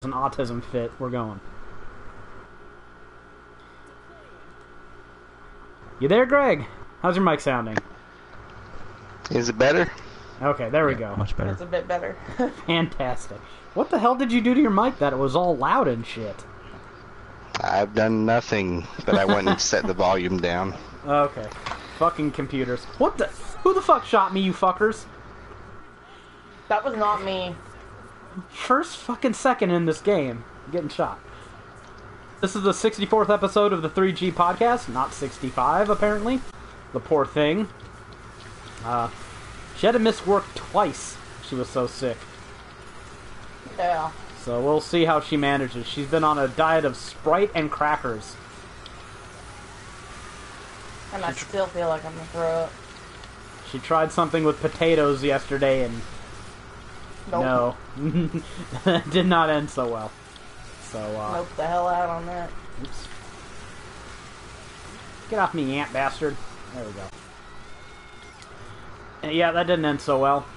an autism fit. We're going. You there, Greg? How's your mic sounding? Is it better? Okay, there we go. Much better. That's a bit better. Fantastic. What the hell did you do to your mic that it was all loud and shit? I've done nothing, but I went and set the volume down. Okay. Fucking computers. What the? Who the fuck shot me, you fuckers? That was not me. First fucking second in this game. Getting shot. This is the 64th episode of the 3G podcast. Not 65, apparently. The poor thing. She had to miss work twice. She was so sick. Yeah. So we'll see how she manages. She's been on a diet of Sprite and crackers. And I still feel like I'm gonna throw up. She tried something with potatoes yesterday and... Nope. No. That did not end so well. So, Nope the hell out on that. Oops. Get off me, ant bastard. There we go. And yeah, that didn't end so well.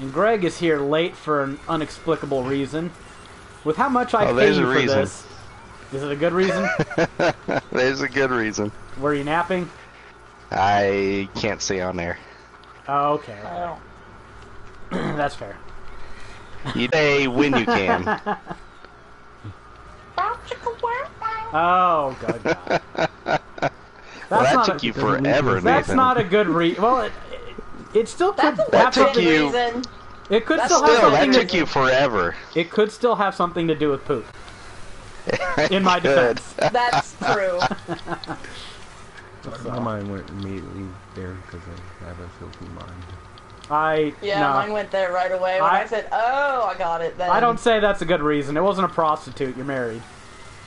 And Greg is here late for an inexplicable reason. With how much I pay you for this... Is it a good reason? There's a good reason. Were you napping? I can't say on air. Oh, okay. I don't. That's fair. You say when you can. Oh, good God. Well, that took you forever, Nathan. That's not a good reason. Well, it still could That's have a something... good reason. It could That's still have Still, something that took you forever. It could still have something to do with poop. In my Good. defense. That's true. My mind went immediately there because I have a filthy mind. Mine went there right away when I said, "Oh, I got it." Then I don't say that's a good reason. It wasn't a prostitute. You're married.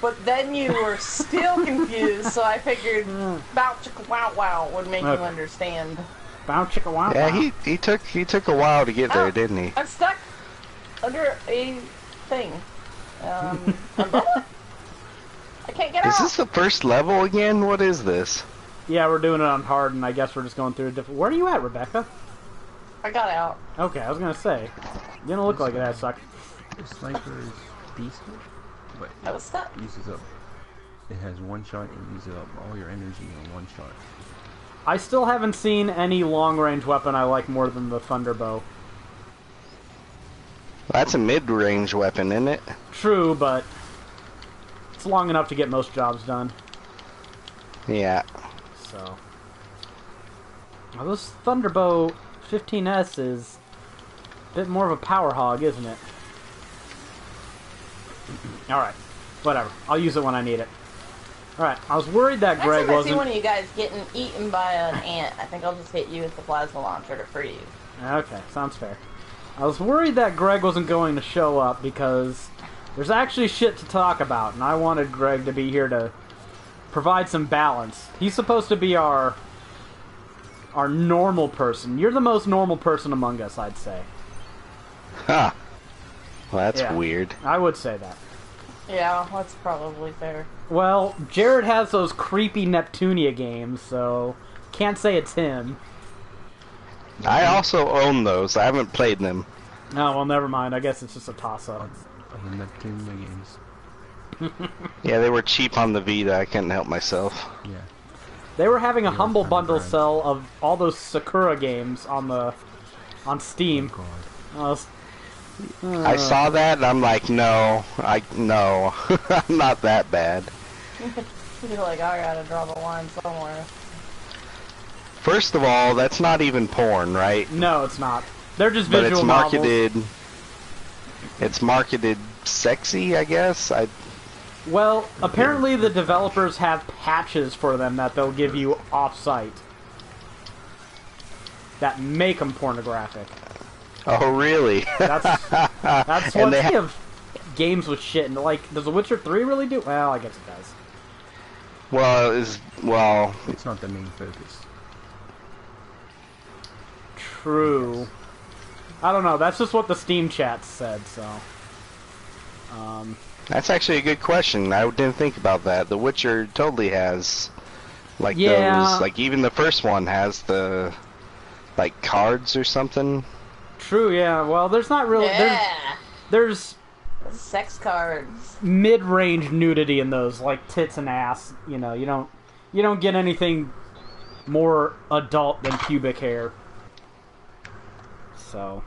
But then you were still confused, so I figured "bow chicka wow wow" would make you understand. Bow chicka wow. Yeah, he took a while to get there, didn't he? I'm stuck under a thing. Umbrella? I can't get out. Is this the first level again? What is this? Yeah, we're doing it on hard, and I guess we're just going through a different... Where are you at, Rebecca? I got out. Okay, I was gonna say. You don't look like it, that suck. The sniper is decent, but I was stuck. uses up. It has one shot and uses up all your energy in one shot. I still haven't seen any long-range weapon I like more than the Thunderbow. That's a mid-range weapon, isn't it? True, but... it's long enough to get most jobs done. Yeah. So... Well, this Thunderbow 15S is a bit more of a power hog, isn't it? Alright. Whatever. I'll use it when I need it. Alright. I was worried that Greg Next time I wasn't... see one of you guys getting eaten by an ant, I think I'll just hit you with the plasma launcher to free you. Okay. Sounds fair. I was worried that Greg wasn't going to show up because there's actually shit to talk about, and I wanted Greg to be here to provide some balance. He's supposed to be our normal person. You're the most normal person among us, I'd say. Huh. Well, that's Yeah. weird. I would say that. Yeah, that's probably fair. Well, Jared has those creepy Neptunia games, so can't say it's him. I also own those. I haven't played them. Oh, well, never mind. I guess it's just a toss-up. Neptunia games. Yeah, they were cheap on the Vita. I couldn't help myself. Yeah. They were having a Yeah, humble kind of bundle grand. sell of all those Sakura games on Steam. Oh God. I saw that and I'm like, no, no, I'm not that bad. You're like, I gotta draw the line somewhere. First of all, that's not even porn, right? No, it's not. They're just But visual it's marketed. novels. It's marketed sexy, I guess. Well, apparently the developers have patches for them that they'll give you off-site that make them pornographic. Oh, really? That's And what they they have games with shit. And like, does The Witcher 3 really do? Well, I guess it does. Well, It's not the main focus. True. I don't know. That's just what the Steam chat said. So. that's actually a good question. I didn't think about that. The Witcher totally has, like, Yeah. those, like, even the first one has the, like, cards or something. True. Yeah. Well, there's not really. Yeah. There's Sex cards. mid-range nudity in those, like tits and ass. You know, you don't get anything more adult than pubic hair. So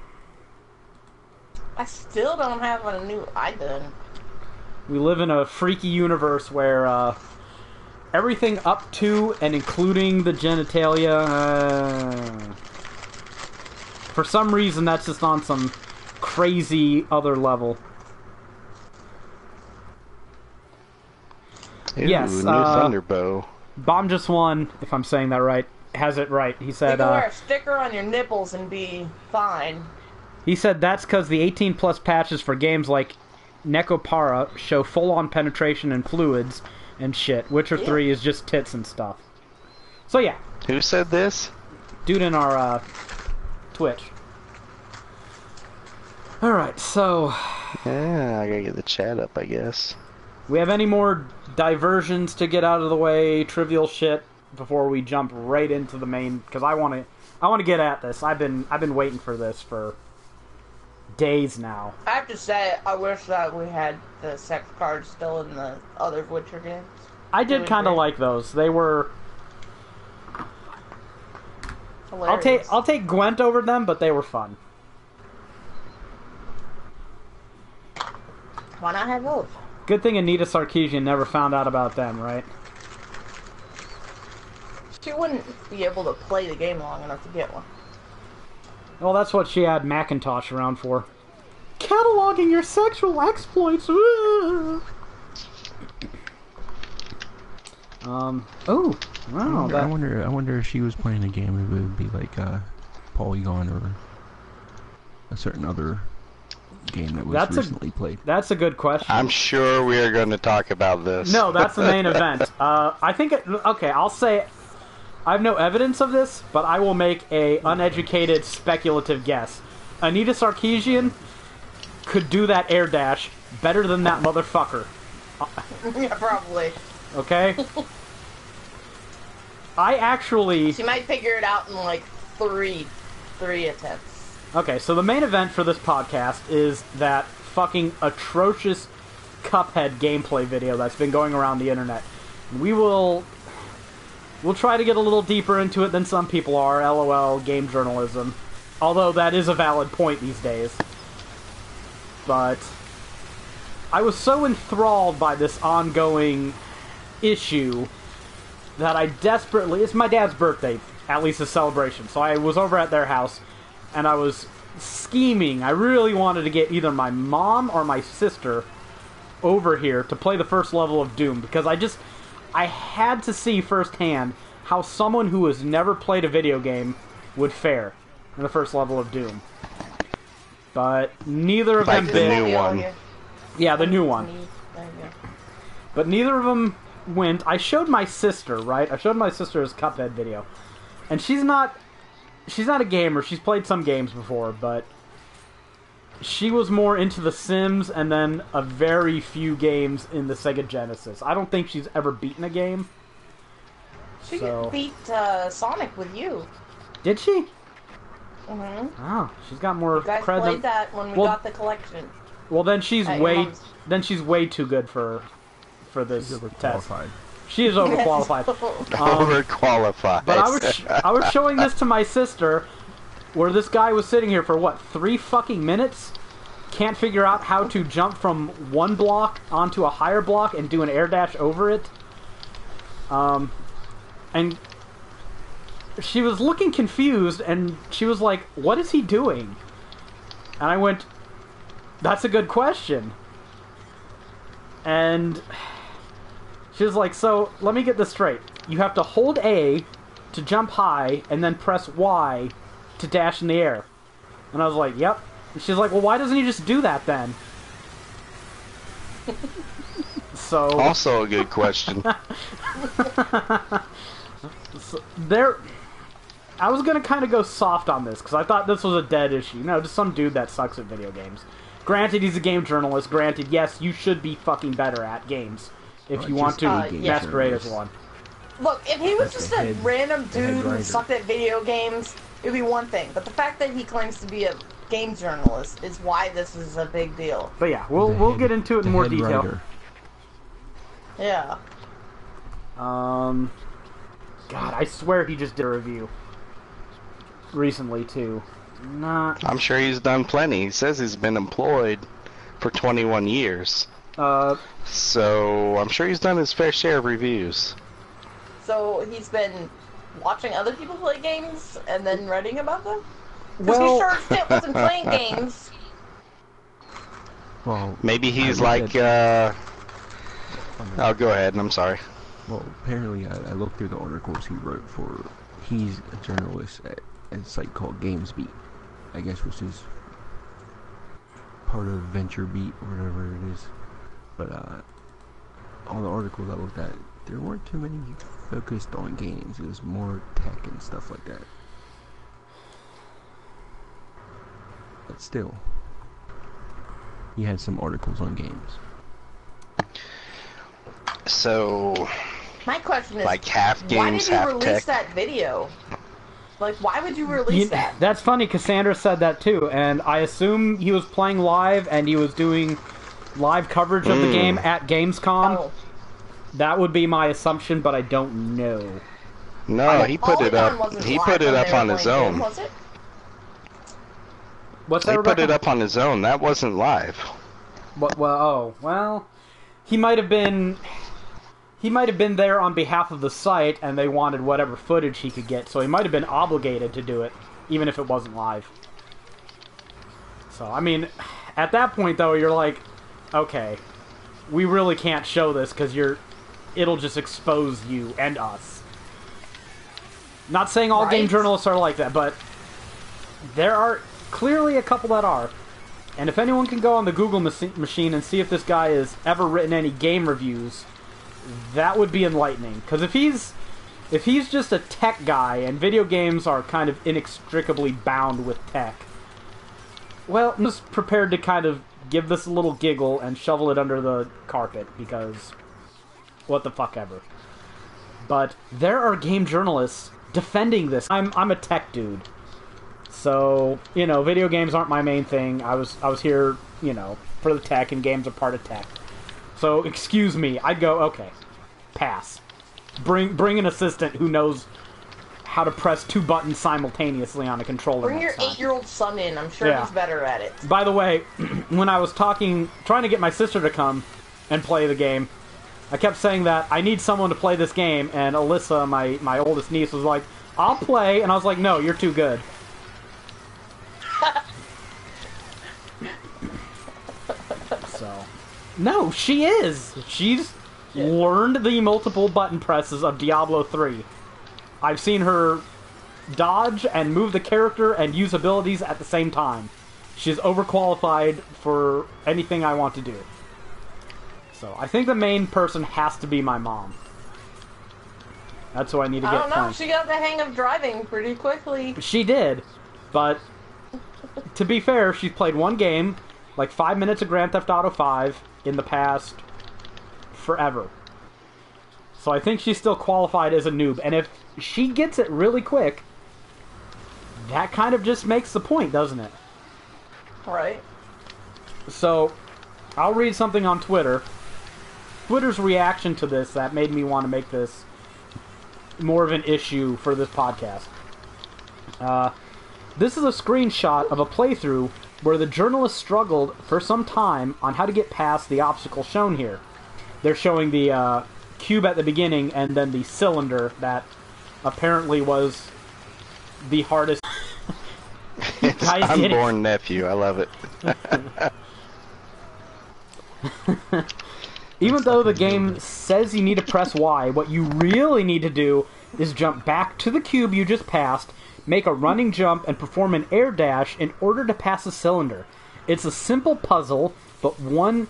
I still don't have a new item. we live in a freaky universe where everything up to and including the genitalia, for some reason that's just on some crazy other level. Ooh, Yes, new Thunderbow. Bomb Just One, if I'm saying that right, has it right. He You said, can wear a sticker on your nipples and be fine. he said that's because the 18 plus patches for games like Necopara show full-on penetration and fluids and shit. Witcher 3 is just tits and stuff. So yeah, Who said this? dude in our Twitch. Alright, so Yeah, I gotta get the chat up, I guess. we have any more diversions to get out of the way, trivial shit, before we jump right into the main? Because I want to get at this. I've been waiting for this for days now. I have to say, I wish that we had the sex cards still in the other Witcher games. I did Really kind of great. like those. They were. Hilarious. I'll take Gwent over them, but they were fun. Why not have both? Good thing Anita Sarkeesian never found out about them, right? She wouldn't be able to play the game long enough to get one. Well, that's what she had Macintosh around for. Cataloging your sexual exploits. Oh, wow. I wonder if she was playing a game, it would be like Polygon or a certain other game that was recently played. That's a good question. I'm sure we are going to talk about this. No, that's the main event. I think okay, I'll say I have no evidence of this, but I will make a uneducated speculative guess. Anita Sarkeesian could do that air dash better than that motherfucker. Yeah, probably. Okay? I actually... She might figure it out in like three attempts. Okay, so the main event for this podcast is that fucking atrocious Cuphead gameplay video that's been going around the internet. We'll try to get a little deeper into it than some people are, LOL, game journalism. Although that is a valid point these days. But I was so enthralled by this ongoing issue that I desperately... It's my dad's birthday, at least a celebration. So I was over at their house, and I was scheming. I really wanted to get either my mom or my sister over here to play the first level of Doom, because I had to see firsthand how someone who has never played a video game would fare in the first level of Doom. But neither of them the bit. new one. Yeah, the new one. There you go. But neither of them went. I showed my sister, right? I showed my sister his Cuphead video. And she's not a gamer. She's played some games before, but she was more into The Sims and then a very few games in the Sega Genesis. I don't think she's ever beaten a game. She So- beat Sonic with you. Did she? Mm-hmm. Oh, she's got more You guys cred played than... that when we Well- got the collection. Well, then she's At your way too good for this She's test. overqualified. She is overqualified. Overqualified. But I was showing this to my sister, where this guy was sitting here for what, 3 fucking minutes? Can't figure out how to jump from one block onto a higher block and do an air dash over it. And she was looking confused, and she was like, "What is he doing?" And I went, "That's a good question." And she was like, "So, let me get this straight. You have to hold A to jump high, and then press Y to dash in the air." And I was like, "Yep." And she's like, "Well, why doesn't he just do that then?" So... Also a good question. I was gonna kind of go soft on this, because I thought this was a dead issue. No, just some dude that sucks at video games. Granted, he's a game journalist. Granted, yes, you should be fucking better at games if you want to yeah. masquerade as one. Look, if he was just a random the head dude who writer. sucked at video games, it'd be one thing. But the fact that he claims to be a game journalist is why this is a big deal. But yeah, we'll get into it in more detail. Writer. Yeah. God, I swear he just did a review recently too. I'm sure he's done plenty. He says he's been employed for 21 years. So I'm sure he's done his fair share of reviews. So he's been watching other people play games and then writing about them? Because he sure still wasn't playing games. Well, maybe he's like, oh, go ahead, I'm sorry. Well, apparently I looked through the articles he wrote for, he's a journalist at a site called GamesBeat, I guess, which is part of VentureBeat or whatever it is. But all the articles I looked at, there weren't too many focused on games. It was more tech and stuff like that. But still, he had some articles on games. So, my question is, like half games, why half did you release tech? that video? Like, why would you release that? That's funny. Cassandra said that too, and I assume he was playing live and he was doing live coverage of the game at Gamescom. Oh. That would be my assumption, but I don't know. No, he put it up. He put it up on his own. Was it? What's that, He Rebecca? put it up on his own. That wasn't live. Well, he might have been there on behalf of the site, and they wanted whatever footage he could get, so he might have been obligated to do it, even if it wasn't live. So, I mean, at that point, though, you're like, okay, we really can't show this, because it'll just expose you and us. Not saying all game journalists are like that, but there are clearly a couple that are. And if anyone can go on the Google machine and see if this guy has ever written any game reviews, that would be enlightening. Because if he's just a tech guy, and video games are kind of inextricably bound with tech, well, I'm just prepared to kind of give this a little giggle and shovel it under the carpet, because what the fuck ever. But there are game journalists defending this. I'm a tech dude. So, video games aren't my main thing. I was here, for the tech, and games are part of tech. So, excuse me, I'd go, okay, pass. Bring an assistant who knows how to press 2 buttons simultaneously on a controller. Bring your 8-year-old son in. I'm sure he's better at it. By the way, when I was trying to get my sister to come and play the game, I kept saying that I need someone to play this game, and Alyssa, my oldest niece, was like, I'll play, and I was like, no, you're too good. So, no, she is. She's learned the multiple button presses of Diablo 3. I've seen her dodge and move the character and use abilities at the same time. She's overqualified for anything I want to do. So, I think the main person has to be my mom. That's who I need to get I don't know. playing. She got the hang of driving pretty quickly. She did, but to be fair, she's played one game, like 5 minutes of Grand Theft Auto 5 in the past forever. So I think she's still qualified as a noob. And if she gets it really quick, that kind of just makes the point, doesn't it? Right. So, I'll read something on Twitter. Twitter's reaction to this that made me want to make this more of an issue for this podcast. This is a screenshot of a playthrough where the journalist struggled for some time on how to get past the obstacle shown here. They're showing the cube at the beginning and then the cylinder that apparently was the hardest. It's unborn nephew. I love it. Even though the game says you need to press Y, what you really need to do is jump back to the cube you just passed, make a running jump, and perform an air dash in order to pass the cylinder. It's a simple puzzle, but one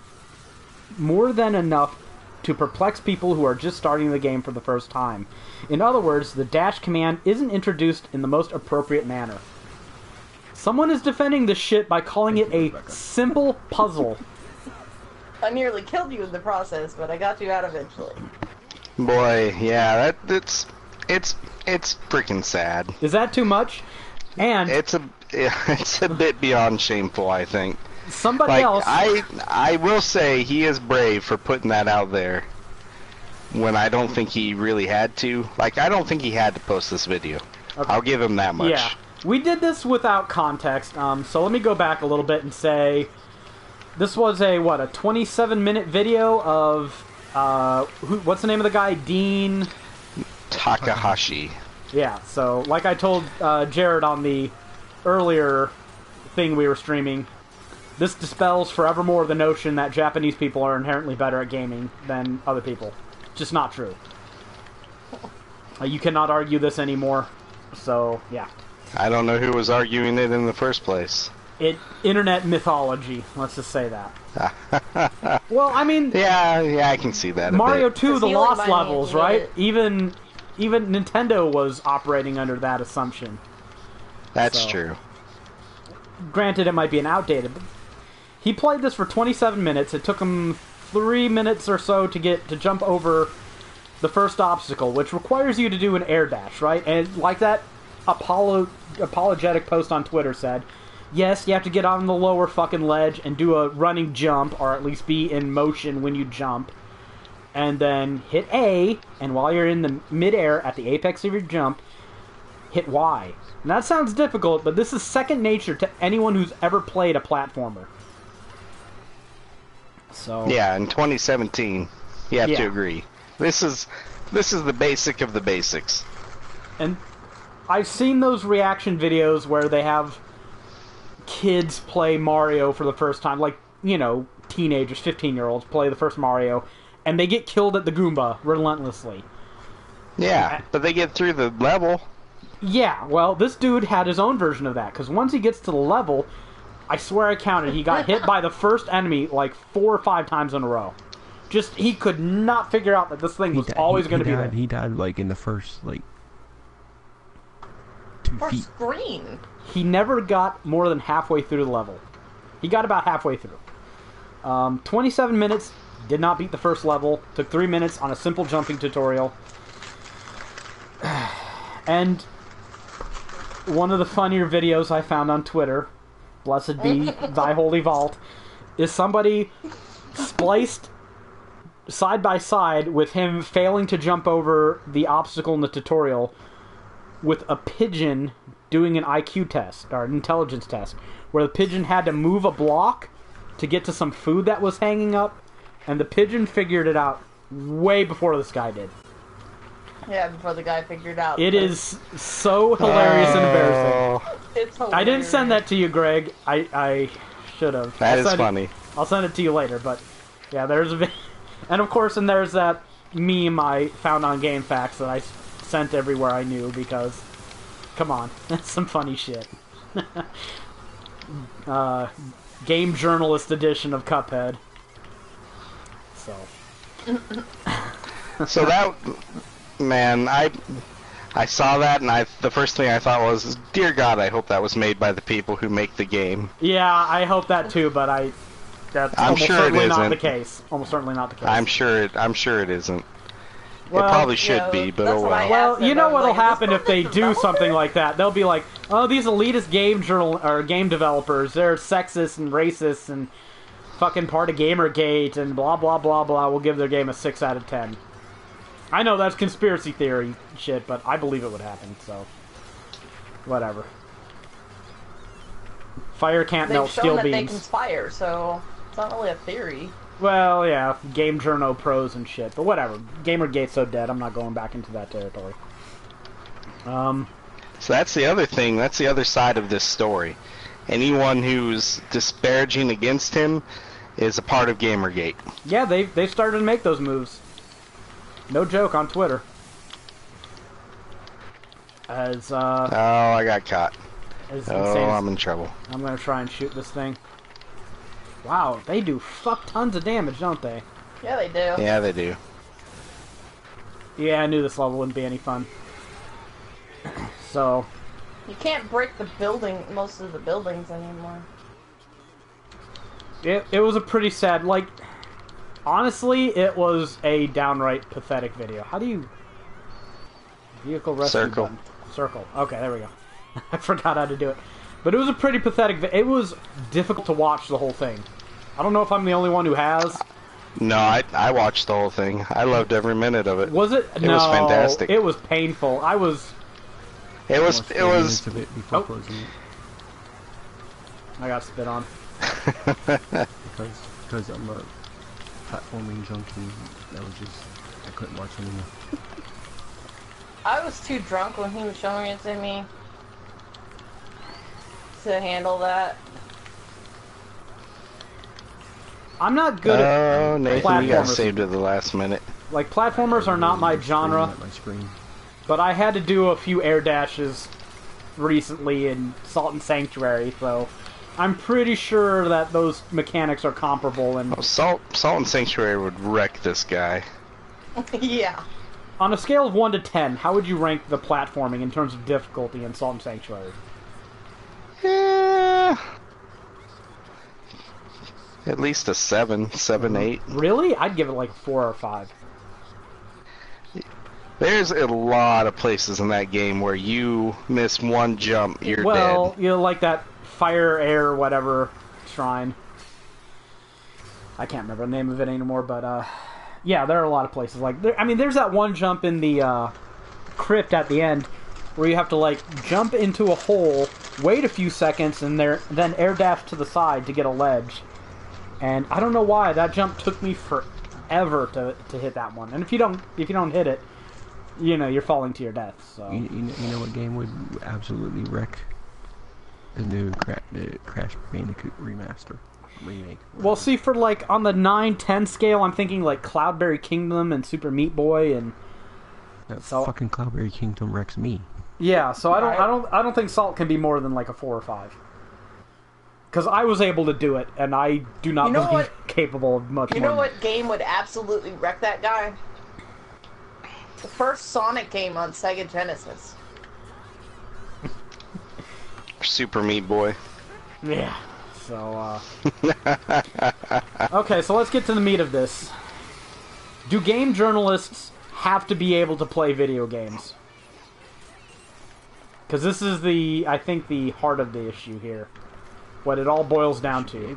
more than enough to perplex people who are just starting the game for the first time. In other words, the dash command isn't introduced in the most appropriate manner. Someone is defending this shit by calling it a simple puzzle. I nearly killed you in the process, but I got you out eventually. Boy, yeah, it's freaking sad. Is that too much? And it's a bit beyond shameful, I think. Somebody else. I will say he is brave for putting that out there when I don't think he really had to. Like, I don't think he had to post this video. Okay. I'll give him that much. Yeah. We did this without context, so let me go back a little bit and say this was a 27-minute video of what's the name of the guy? Dean Takahashi. Yeah, so like I told Jared on the earlier thing we were streaming, this dispels forevermore the notion that Japanese people are inherently better at gaming than other people. Just not true. You cannot argue this anymore, so yeah. I don't know who was arguing it in the first place. Internet mythology, let's just say that. Well, I mean... Yeah, I can see that Mario 2, the Lost Levels, right? Even Nintendo was operating under that assumption. That's true. Granted, it might be an outdated, but he played this for 27 minutes. It took him 3 minutes or so to jump over the first obstacle, which requires you to do an air dash, right? And like that apologetic post on Twitter said, yes, you have to get on the lower fucking ledge and do a running jump, or at least be in motion when you jump, and then hit A, and while you're in the mid-air at the apex of your jump, hit Y. And that sounds difficult, but this is second nature to anyone who's ever played a platformer. So yeah, in 2017, you have to agree. This is the basic of the basics. And I've seen those reaction videos where they have kids play Mario for the first time, like, teenagers, 15-year-olds play the first Mario, and they get killed at the Goomba relentlessly. Yeah, but they get through the level. Yeah, well, this dude had his own version of that, because once he gets to the level, I swear I counted, he got hit by the first enemy like 4 or 5 times in a row. Just, he could not figure out that this thing was always going to be there. He died, like, in the first, 2 feet. Screen. He never got more than halfway through the level. He got about halfway through. 27 minutes, did not beat the first level, took 3 minutes on a simple jumping tutorial. And one of the funnier videos I found on Twitter, blessed be thy holy vault, is somebody spliced side by side with him failing to jump over the obstacle in the tutorial with a pigeon doing an IQ test, or an intelligence test, where the pigeon had to move a block to get to some food that was hanging up, and the pigeon figured it out way before this guy did. Yeah, before the guy figured out. It is so hilarious and embarrassing. It's hilarious. I didn't send that to you, Greg. I should have. That is funny. I'll send it to you later, but yeah, there's a and of course, and there's that meme I found on GameFAQs that I sent everywhere I knew, because come on, that's some funny shit. Game journalist edition of Cuphead. So that, man, I saw that, and the first thing I thought was, dear God, I hope that was made by the people who make the game. Yeah, I hope that too, but that's almost certainly not the case. Almost certainly not the case. I'm sure it isn't. Well, it probably should be, but oh well. Well, you know what'll happen if they do something like that? They'll be like, "Oh, these elitist game developers, they're sexist and racist and fucking part of Gamergate and blah blah blah blah." We'll give their game a 6 out of 10. I know that's conspiracy theory shit, but I believe it would happen. So, whatever. Fire can't melt steel beams. They've shown that they conspire, so it's not really a theory. Well, yeah, Game Journo pros and shit, but whatever. Gamergate's so dead, I'm not going back into that territory. So that's the other thing, that's the other side of this story. Anyone who's disparaging against him is a part of Gamergate. Yeah, they've started to make those moves. No joke, on Twitter. As, Oh, I got caught. I'm in trouble. I'm gonna try and shoot this thing. Wow, they do fuck tons of damage, don't they? Yeah, they do. Yeah, they do. Yeah, I knew this level wouldn't be any fun. So... You can't break most of the buildings anymore. It was a pretty sad, honestly, it was a downright pathetic video. How do you... Vehicle rescue Circle. button. Circle. Okay, there we go. I forgot how to do it. But it was a pretty pathetic... It was difficult to watch the whole thing. I don't know if I'm the only one who has. No, I watched the whole thing. I loved every minute of it. Was it? It was fantastic. It was painful. It was... Oh. I got spit on. because I'm a platforming junkie. That was just... I couldn't watch anymore. I was too drunk when he was showing it to me to handle that. I'm not good at Nathan, you got saved at the last minute. Like, platformers are not my genre, but I had to do a few air dashes recently in Salt and Sanctuary, so I'm pretty sure that those mechanics are comparable. And Salt and Sanctuary would wreck this guy. Yeah. On a scale of 1 to 10, how would you rank the platforming in terms of difficulty in Salt and Sanctuary? At least a 7, 8. Really? I'd give it like a 4 or 5. There's a lot of places in that game where you miss one jump, you're dead. Well, you know, like that fire, air, whatever shrine. I can't remember the name of it anymore, but yeah, there are a lot of places like I mean, there's that one jump in the crypt at the end where you have to like jump into a hole, wait a few seconds, and then air dash to the side to get a ledge. And I don't know why that jump took me forever to hit that one. And if you don't hit it, you know, you're falling to your death. So you know what game would absolutely wreck the new Crash Bandicoot remake? Well, see, for like on the 9-10 scale, I'm thinking like Cloudberry Kingdom and Super Meat Boy, and fucking Cloudberry Kingdom wrecks me. Yeah, so I don't think Salt can be more than like a 4 or 5. Because I was able to do it, and I do not believe capable of much more. You know what game would absolutely wreck that guy? The first Sonic game on Sega Genesis. Super Meat Boy. Yeah. So, okay, so let's get to the meat of this. Do game journalists have to be able to play video games? Because this is I think, the heart of the issue here. What it all boils down to.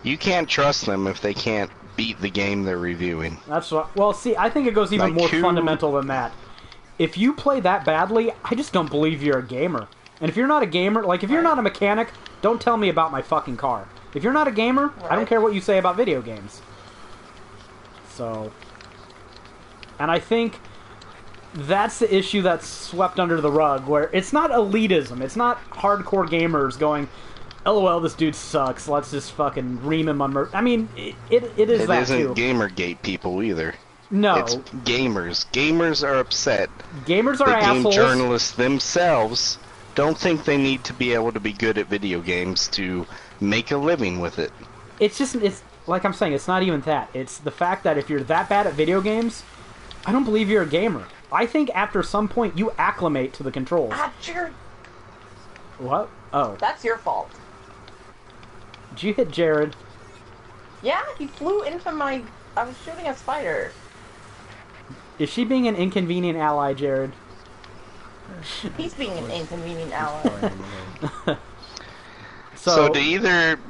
You can't trust them if they can't beat the game they're reviewing. That's what. Well, see, I think it goes even more fundamental than that. If you play that badly, I just don't believe you're a gamer. And if you're not a gamer, like if you're not a mechanic, don't tell me about my fucking car. If you're not a gamer, I don't care what you say about video games. So, and I think that's the issue that's swept under the rug, where it's not elitism, it's not hardcore gamers going, LOL, this dude sucks, let's just fucking ream him on I mean, it is that too. It isn't Gamergate people either. No. It's gamers. Gamers are upset. Gamers are assholes. The game journalists themselves don't think they need to be able to be good at video games to make a living with it. It's like I'm saying, it's not even that. It's the fact that if you're that bad at video games, I don't believe you're a gamer. I think after some point you acclimate to the controls. What? Oh. That's your fault. Did you hit Jared? Yeah, he flew into my... I was shooting a spider. Is she being an inconvenient ally, Jared? He's being an inconvenient ally. So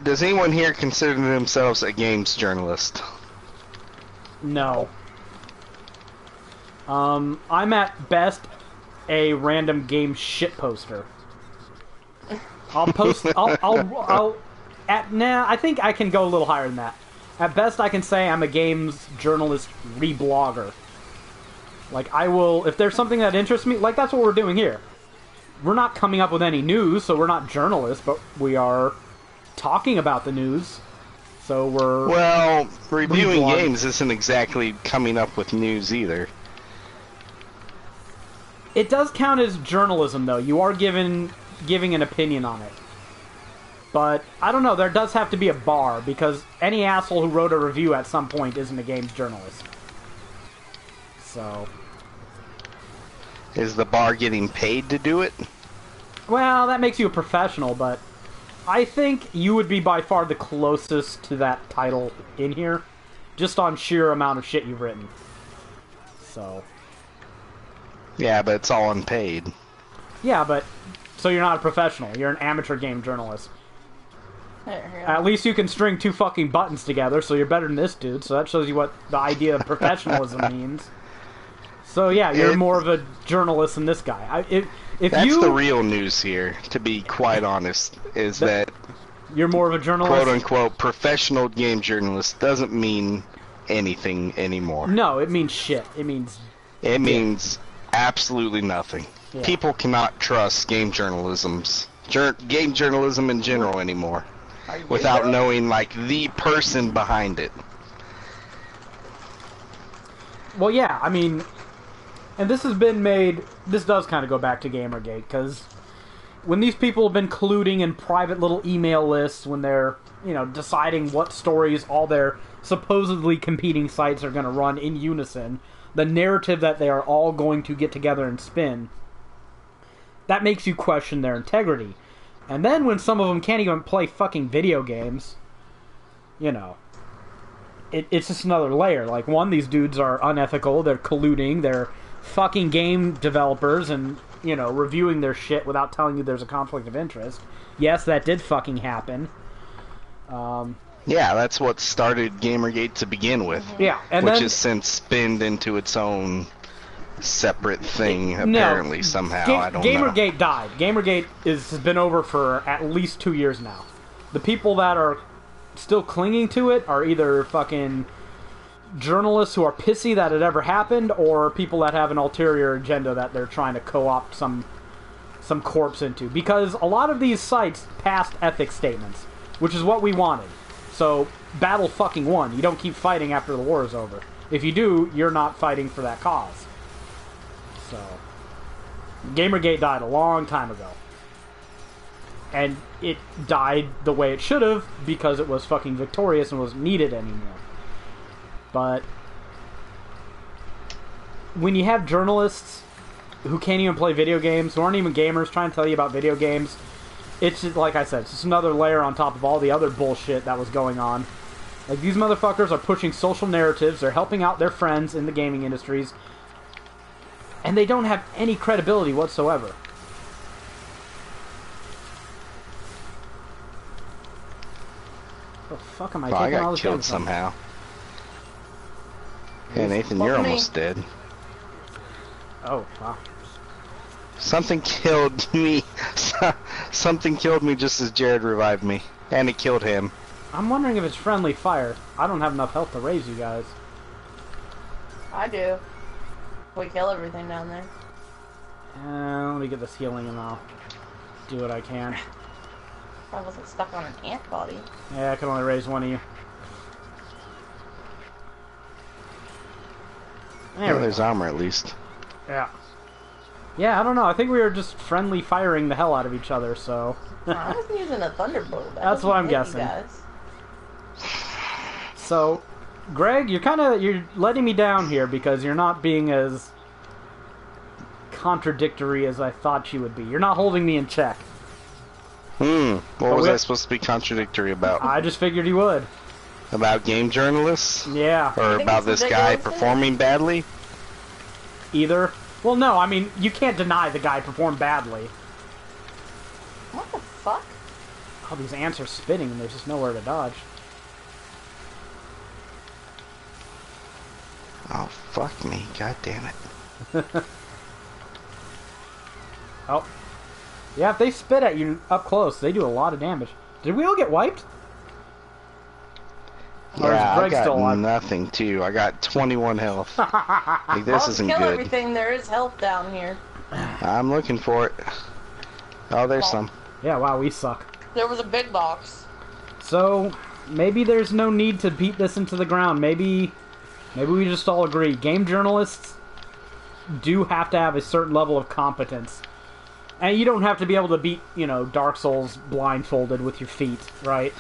does anyone here consider themselves a games journalist? No. I'm at best a random game shit poster. I'll post. I think I can go a little higher than that. At best, I can say I'm a games journalist reblogger. Like, I will, if there's something that interests me, like that's what we're doing here. We're not coming up with any news, so we're not journalists, but we are talking about the news. So we're... Well, reviewing games isn't exactly coming up with news either. It does count as journalism, though. You are giving an opinion on it. But, I don't know, there does have to be a bar, because any asshole who wrote a review at some point isn't a games journalist. So... Is the bar getting paid to do it? Well, that makes you a professional, but I think you would be by far the closest to that title in here, just on sheer amount of shit you've written. So... Yeah, but it's all unpaid. Yeah, but So you're not a professional. You're an amateur game journalist. Here. At least you can string 2 fucking buttons together, so you're better than this dude. So that shows you what the idea of professionalism means. So yeah, you're more of a journalist than this guy. If That's you, the real news here, to be quite honest, is that you're more of a journalist. quote unquote professional game journalist doesn't mean anything anymore. No, it means shit. It means absolutely nothing. Yeah. People cannot trust game journalism in general anymore without knowing like the person behind it. Well, yeah, I mean, and this has been made. This does kind of go back to Gamergate, because when these people have been colluding in private little email lists, when they're, you know, deciding what stories all their supposedly competing sites are going to run in unison, the narrative that they are all going to get together and spin, that makes you question their integrity. And then when some of them can't even play fucking video games, you know, it's just another layer. Like, one, these dudes are unethical, they're colluding, they're fucking game developers and, you know, reviewing their shit without telling you there's a conflict of interest. Yes, that did fucking happen. Yeah, that's what started Gamergate to begin with. Yeah, and which then, has since spinned into its own separate thing, apparently, somehow. I don't know. Gamergate died. Gamergate has been over for at least 2 years now. The people that are still clinging to it are either fucking journalists who are pissy that it ever happened, or people that have an ulterior agenda that they're trying to co-opt some corpse into. Because a lot of these sites passed ethics statements, which is what we wanted. So, battle fucking won. You don't keep fighting after the war is over. If you do, you're not fighting for that cause. So, Gamergate died a long time ago. And it died the way it should have, because it was fucking victorious and wasn't needed anymore. But when you have journalists who can't even play video games, who aren't even gamers, trying to tell you about video games, it's just, like I said, it's just another layer on top of all the other bullshit that was going on. Like, these motherfuckers are pushing social narratives, they're helping out their friends in the gaming industries, and they don't have any credibility whatsoever. What the fuck am I taking all got this killed damage from? somehow. Hey, Nathan, you're almost dead. Oh, wow. Something killed me. Something killed me just as Jared revived me. And it killed him. I'm wondering if it's friendly fire. I don't have enough health to raise you guys. I do. We kill everything down there. Let me get this healing and I'll do what I can. I wasn't stuck on an ant body. Yeah, I can only raise one of you. There's armor at least. Yeah. Yeah, I don't know. I think we were just friendly firing the hell out of each other, so... I was using a thunderbolt. That's what I'm guessing. So, Greg, you're letting me down here because you're not being as contradictory as I thought you would be. You're not holding me in check. What was I supposed to be contradictory about? I just figured you would. About game journalists? Yeah. Or about this guy performing badly? Either. Well, no, I mean, you can't deny the guy performed badly. What the fuck? Oh, these ants are spitting and there's just nowhere to dodge. Oh, fuck me. God damn it. Oh. Yeah, if they spit at you up close, they do a lot of damage. Did we all get wiped? Yeah, I got nothing, too. I got 21 health. Like, this isn't kill good. Everything. There is health down here. I'm looking for it. Oh, there's some. Yeah, wow, we suck. There was a big box. So, maybe there's no need to beat this into the ground. Maybe we just all agree. Game journalists do have to have a certain level of competence. And you don't have to be able to beat, you know, Dark Souls blindfolded with your feet, right?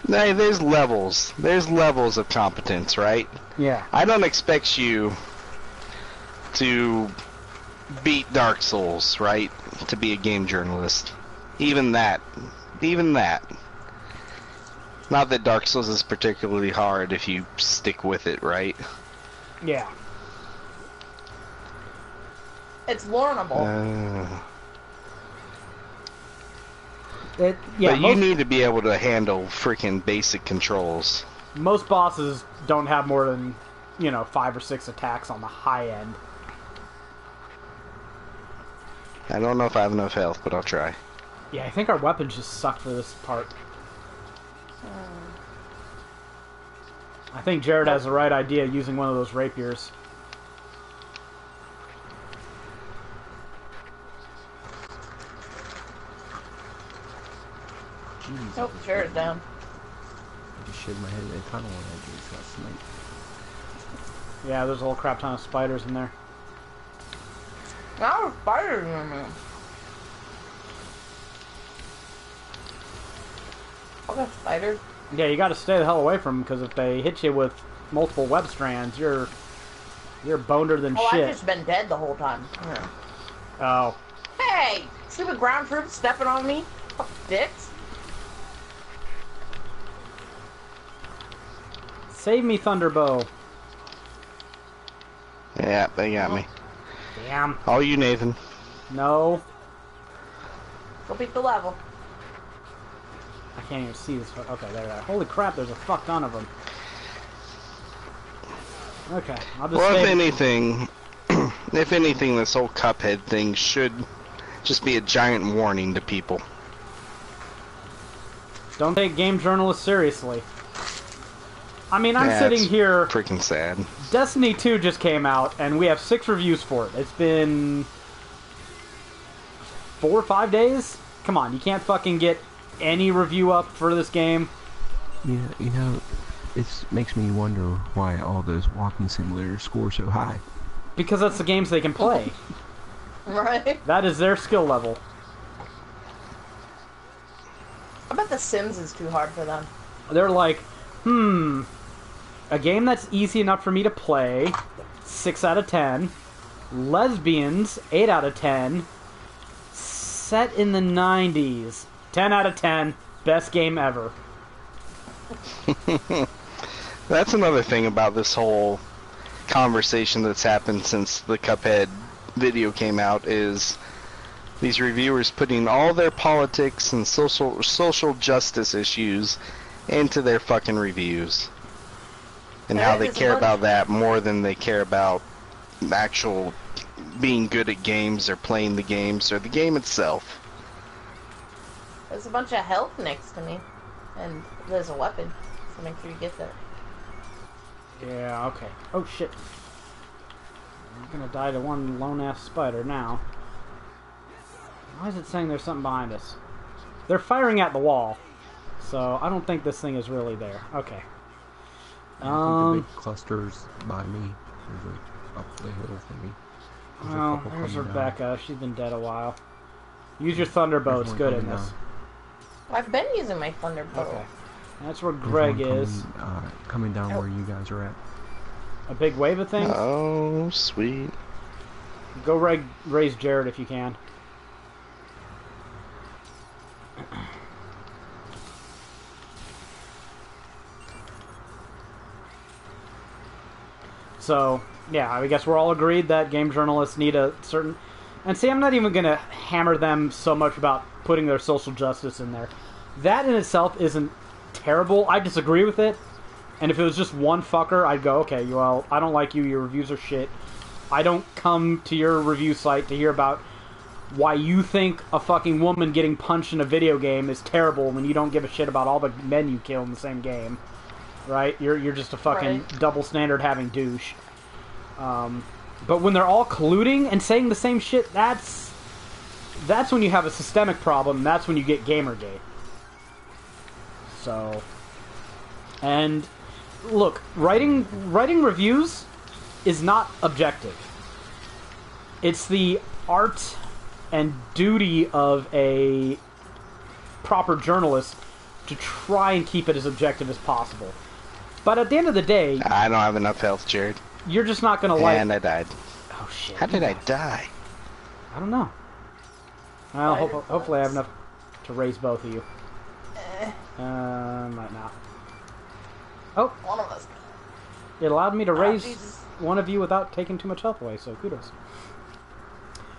No, there's levels. There's levels of competence, right? Yeah. I don't expect you to beat Dark Souls, right? To be a game journalist. Even that. Not that Dark Souls is particularly hard if you stick with it, right? Yeah. It's learnable. Yeah, but you need to be able to handle freaking basic controls. Most bosses don't have more than, 5 or 6 attacks on the high end. I don't know if I have enough health, but I'll try. Yeah, I think our weapons just suck for this part. I think Jared has the right idea using one of those rapiers. Jeez, Nope, Jared's down. I just shaved my head in a tunnel when I just got sniped. Yeah, there's a whole crap ton of spiders in there. Now spiders in there. Okay, spiders. Yeah, you gotta stay the hell away from them, because if they hit you with multiple web strands, you're boner than shit. I've just been dead the whole time. Yeah. Oh. Hey! Stupid ground troops stepping on me. Fuck dicks. Save me, Thunderbow. Yeah, they got me. Damn. All you, Nathan. No. Go beat the level. I can't even see this. Okay, there they are. Holy crap, there's a fuck ton of them. Okay, I'll just Well, save if anything, this whole Cuphead thing should just be a giant warning to people. Don't take game journalists seriously. I mean, I'm Yeah, sitting it's here... Freaking sad. Destiny 2 just came out, and we have 6 reviews for it. It's been 4 or 5 days? Come on, you can't fucking get any review up for this game. Yeah, it makes me wonder why all those walking simulators score so high. Because that's the games they can play. Right? That is their skill level. I bet The Sims is too hard for them. They're like, a game that's easy enough for me to play, 6 out of 10. Lesbians, 8 out of 10. Set in the 90s, 10 out of 10. Best game ever. That's another thing about this whole conversation that's happened since the Cuphead video came out, is these reviewers putting all their politics and social justice issues into their fucking reviews. And how they care about that more than they care about actual being good at games or playing the games or the game itself. There's a bunch of health next to me. And there's a weapon. So make sure you get that. Yeah, okay. Oh shit. I'm gonna die to one lone-ass spider now. Why is it saying there's something behind us? They're firing at the wall. So, I don't think this thing is really there. Okay. I think the big clusters by me. There's like up the hill from me. There's a Well, couple there's coming Rebecca. down. She's been dead a while. Use your Thunderbow. It's There's good one in coming this. down. I've been using my Thunderbolt. Okay. That's where There's Greg one is. coming down where you guys are at. A big wave of things? Oh, sweet. Go raise Jared if you can. So, yeah, I guess we're all agreed that game journalists need a certain... And see, I'm not even going to hammer them so much about putting their social justice in there. That in itself isn't terrible. I disagree with it. And if it was just one fucker, I'd go, okay, well, I don't like you, your reviews are shit. I don't come to your review site to hear about why you think a fucking woman getting punched in a video game is terrible when you don't give a shit about all the men you kill in the same game. Right? You're just a fucking double standard having douche. But when they're all colluding and saying the same shit, that's when you have a systemic problem. That's when you get Gamergate. So, and look, writing reviews is not objective. It's the art and duty of a proper journalist to try and keep it as objective as possible. But at the end of the day, I don't have enough health, Jared. You're just not gonna like. And I died. Oh shit! How did I die? I don't know. Well, hopefully I have enough to raise both of you. Might not. Oh, One of us. it allowed me to raise Jesus. one of you without taking too much health away, so kudos.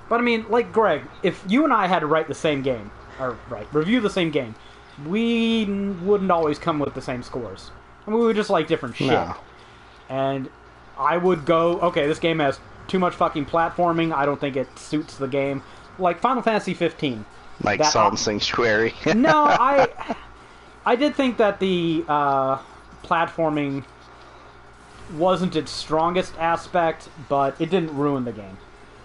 But I mean, like Greg, if you and I had to write the same game, review the same game, we wouldn't always come with the same scores. I mean, we would just like different shit. No. And I would go, okay, this game has too much fucking platforming. I don't think it suits the game. Like Final Fantasy 15. Like Salt and Sanctuary. No, I did think that the platforming wasn't its strongest aspect, but it didn't ruin the game.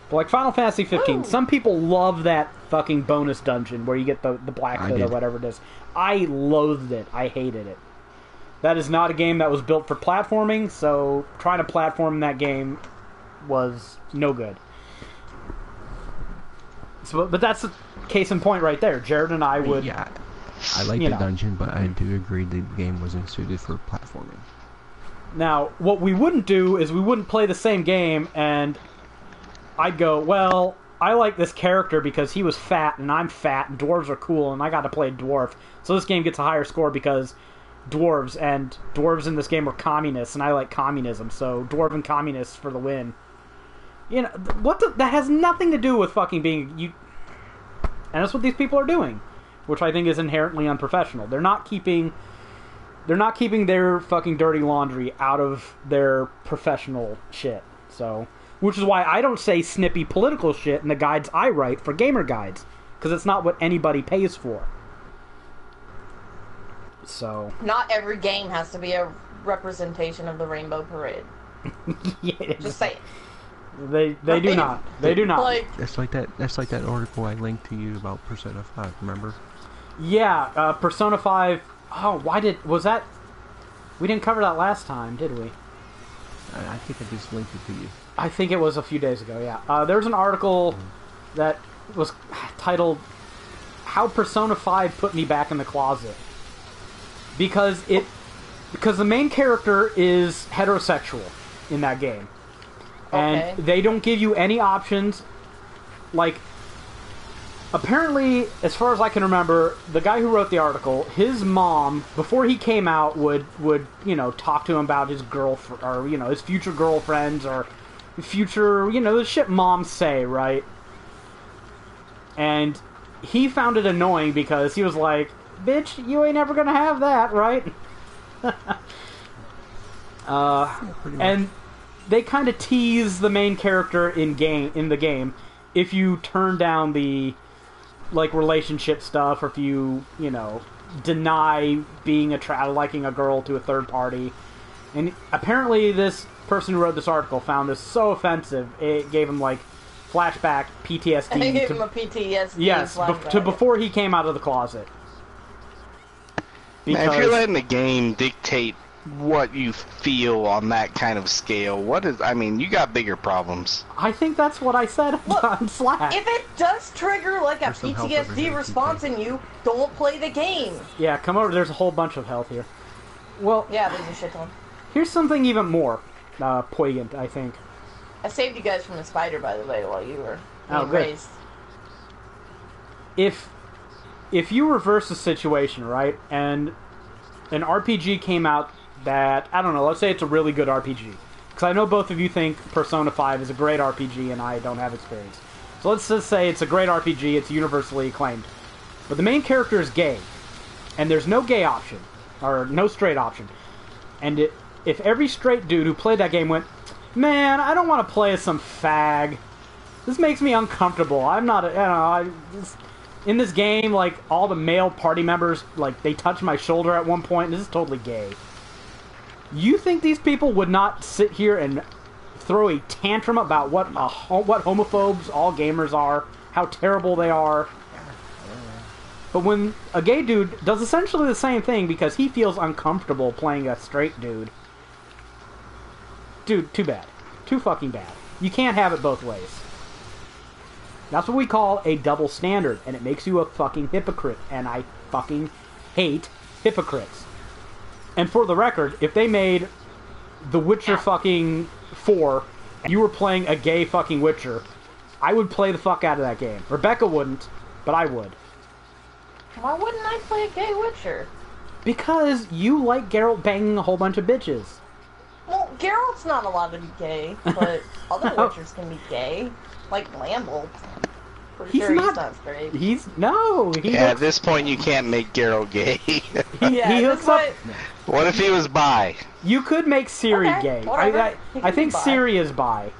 But like Final Fantasy 15, Ooh. some people love that fucking bonus dungeon where you get the black hood or whatever it is. I loathed it. I hated it. That is not a game that was built for platforming, so trying to platform in that game was no good. So, but that's a case in point right there. Jared and I would... Yeah, I like the dungeon, but I do agree the game wasn't suited for platforming. Now, what we wouldn't do is we wouldn't play the same game, and I'd go, well, I like this character because he was fat, and I'm fat, and dwarves are cool, and I got to play dwarf. So this game gets a higher score because dwarves in this game are communists, and I like communism, so dwarven communists for the win. You know, that has nothing to do with fucking being... And that's what these people are doing, which I think is inherently unprofessional. They're not keeping their fucking dirty laundry out of their professional shit. So, which is why I don't say snippy political shit in the guides I write for gamer guides, because it's not what anybody pays for. So, not every game has to be a representation of the Rainbow Parade. Yeah, just say it. They do not. They do not. Like, That's like that article I linked to you about Persona 5. Remember? Yeah, Persona 5. Oh, was that? We didn't cover that last time, did we? I think I just linked it to you. I think it was a few days ago. Yeah. There was an article that was titled "How Persona 5 Put Me Back in the Closet," because the main character is heterosexual in that game. And they don't give you any options. Like, apparently, as far as I can remember, the guy who wrote the article, his mom, before he came out, would talk to him about his girlfriend, or, his future girlfriends, or future, the shit moms say, right? And he found it annoying because he was like, bitch, you ain't ever gonna have that, right? And they kind of tease the main character in the game if you turn down the relationship stuff, or if you deny being liking a girl to a third party. And apparently this person who wrote this article found this so offensive it gave him flashback PTSD. It gave him a PTSD. Yes, to before he came out of the closet. Because... Now, if you're letting the game dictate what you feel on that kind of scale, you got bigger problems. I think that's what I said on Slack. If it does trigger a PTSD response in you, don't play the game. Yeah, come over. There's a whole bunch of health here. Well, yeah, there's a shit ton. Here's something even more poignant, I think. I saved you guys from the spider, by the way, while you were being good. raised. If you reverse the situation, right, and an RPG came out that, I don't know, let's say it's a really good RPG. Because I know both of you think Persona 5 is a great RPG and I don't have experience. So let's just say it's a great RPG, it's universally acclaimed. But the main character is gay. And there's no gay option. Or no straight option. And if every straight dude who played that game went, man, I don't want to play as some fag. This makes me uncomfortable. I'm not, in this game, all the male party members, they touch my shoulder at one point, and this is totally gay. You think these people would not sit here and throw a tantrum about what homophobes all gamers are, how terrible they are? But when a gay dude does essentially the same thing because he feels uncomfortable playing a straight dude, too bad. Too fucking bad. You can't have it both ways. That's what we call a double standard, and it makes you a fucking hypocrite, and I fucking hate hypocrites. And for the record, if they made The Witcher fucking 4, and you were playing a gay fucking Witcher, I would play the fuck out of that game. Rebecca wouldn't, but I would. Why wouldn't I play a gay Witcher? Because you like Geralt banging a whole bunch of bitches. Well, Geralt's not allowed to be gay, but other Witchers can be gay. Like Lambolt. Pretty He's sure not. he's not straight. Yeah, at this point you can't make Geralt gay. He Yeah, hooks this up. might- What if he was bi? You could make Ciri Okay, gay. whatever. He I can think be bi. Ciri is bi.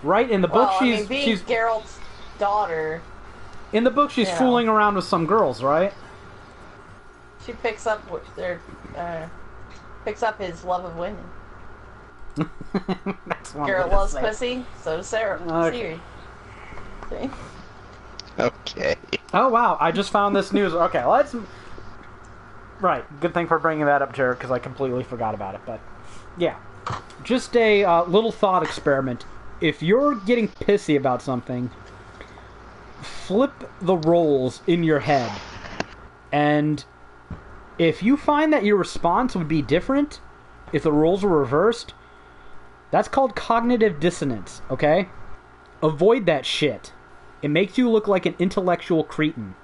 Right in the book, Well, she's being Geralt's daughter, in the book she's you know. fooling around with some girls, right? she picks up his love of women. That's one Geralt way to loves say it. pussy, so does Sarah. Okay. Ciri. See? Okay. Oh wow! I just found this news. Okay, let's. Right, good thing for bringing that up, Jared, because I completely forgot about it. But yeah, just a little thought experiment. If you're getting pissy about something, flip the roles in your head, and if you find that your response would be different if the roles were reversed, that's called cognitive dissonance. Okay, avoid that shit. It makes you look like an intellectual cretin.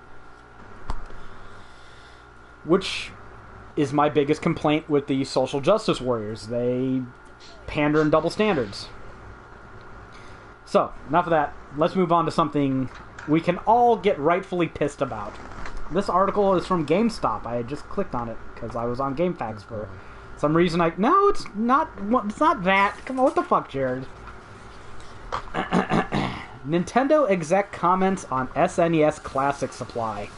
Which is my biggest complaint with the social justice warriors. They pander and double standards. So, enough of that. Let's move on to something we can all get rightfully pissed about. This article is from GameStop. I had just clicked on it because I was on GameFAQs for some reason. No, it's not. It's not that. Come on, what the fuck, Jared? Nintendo exec comments on SNES Classic supply.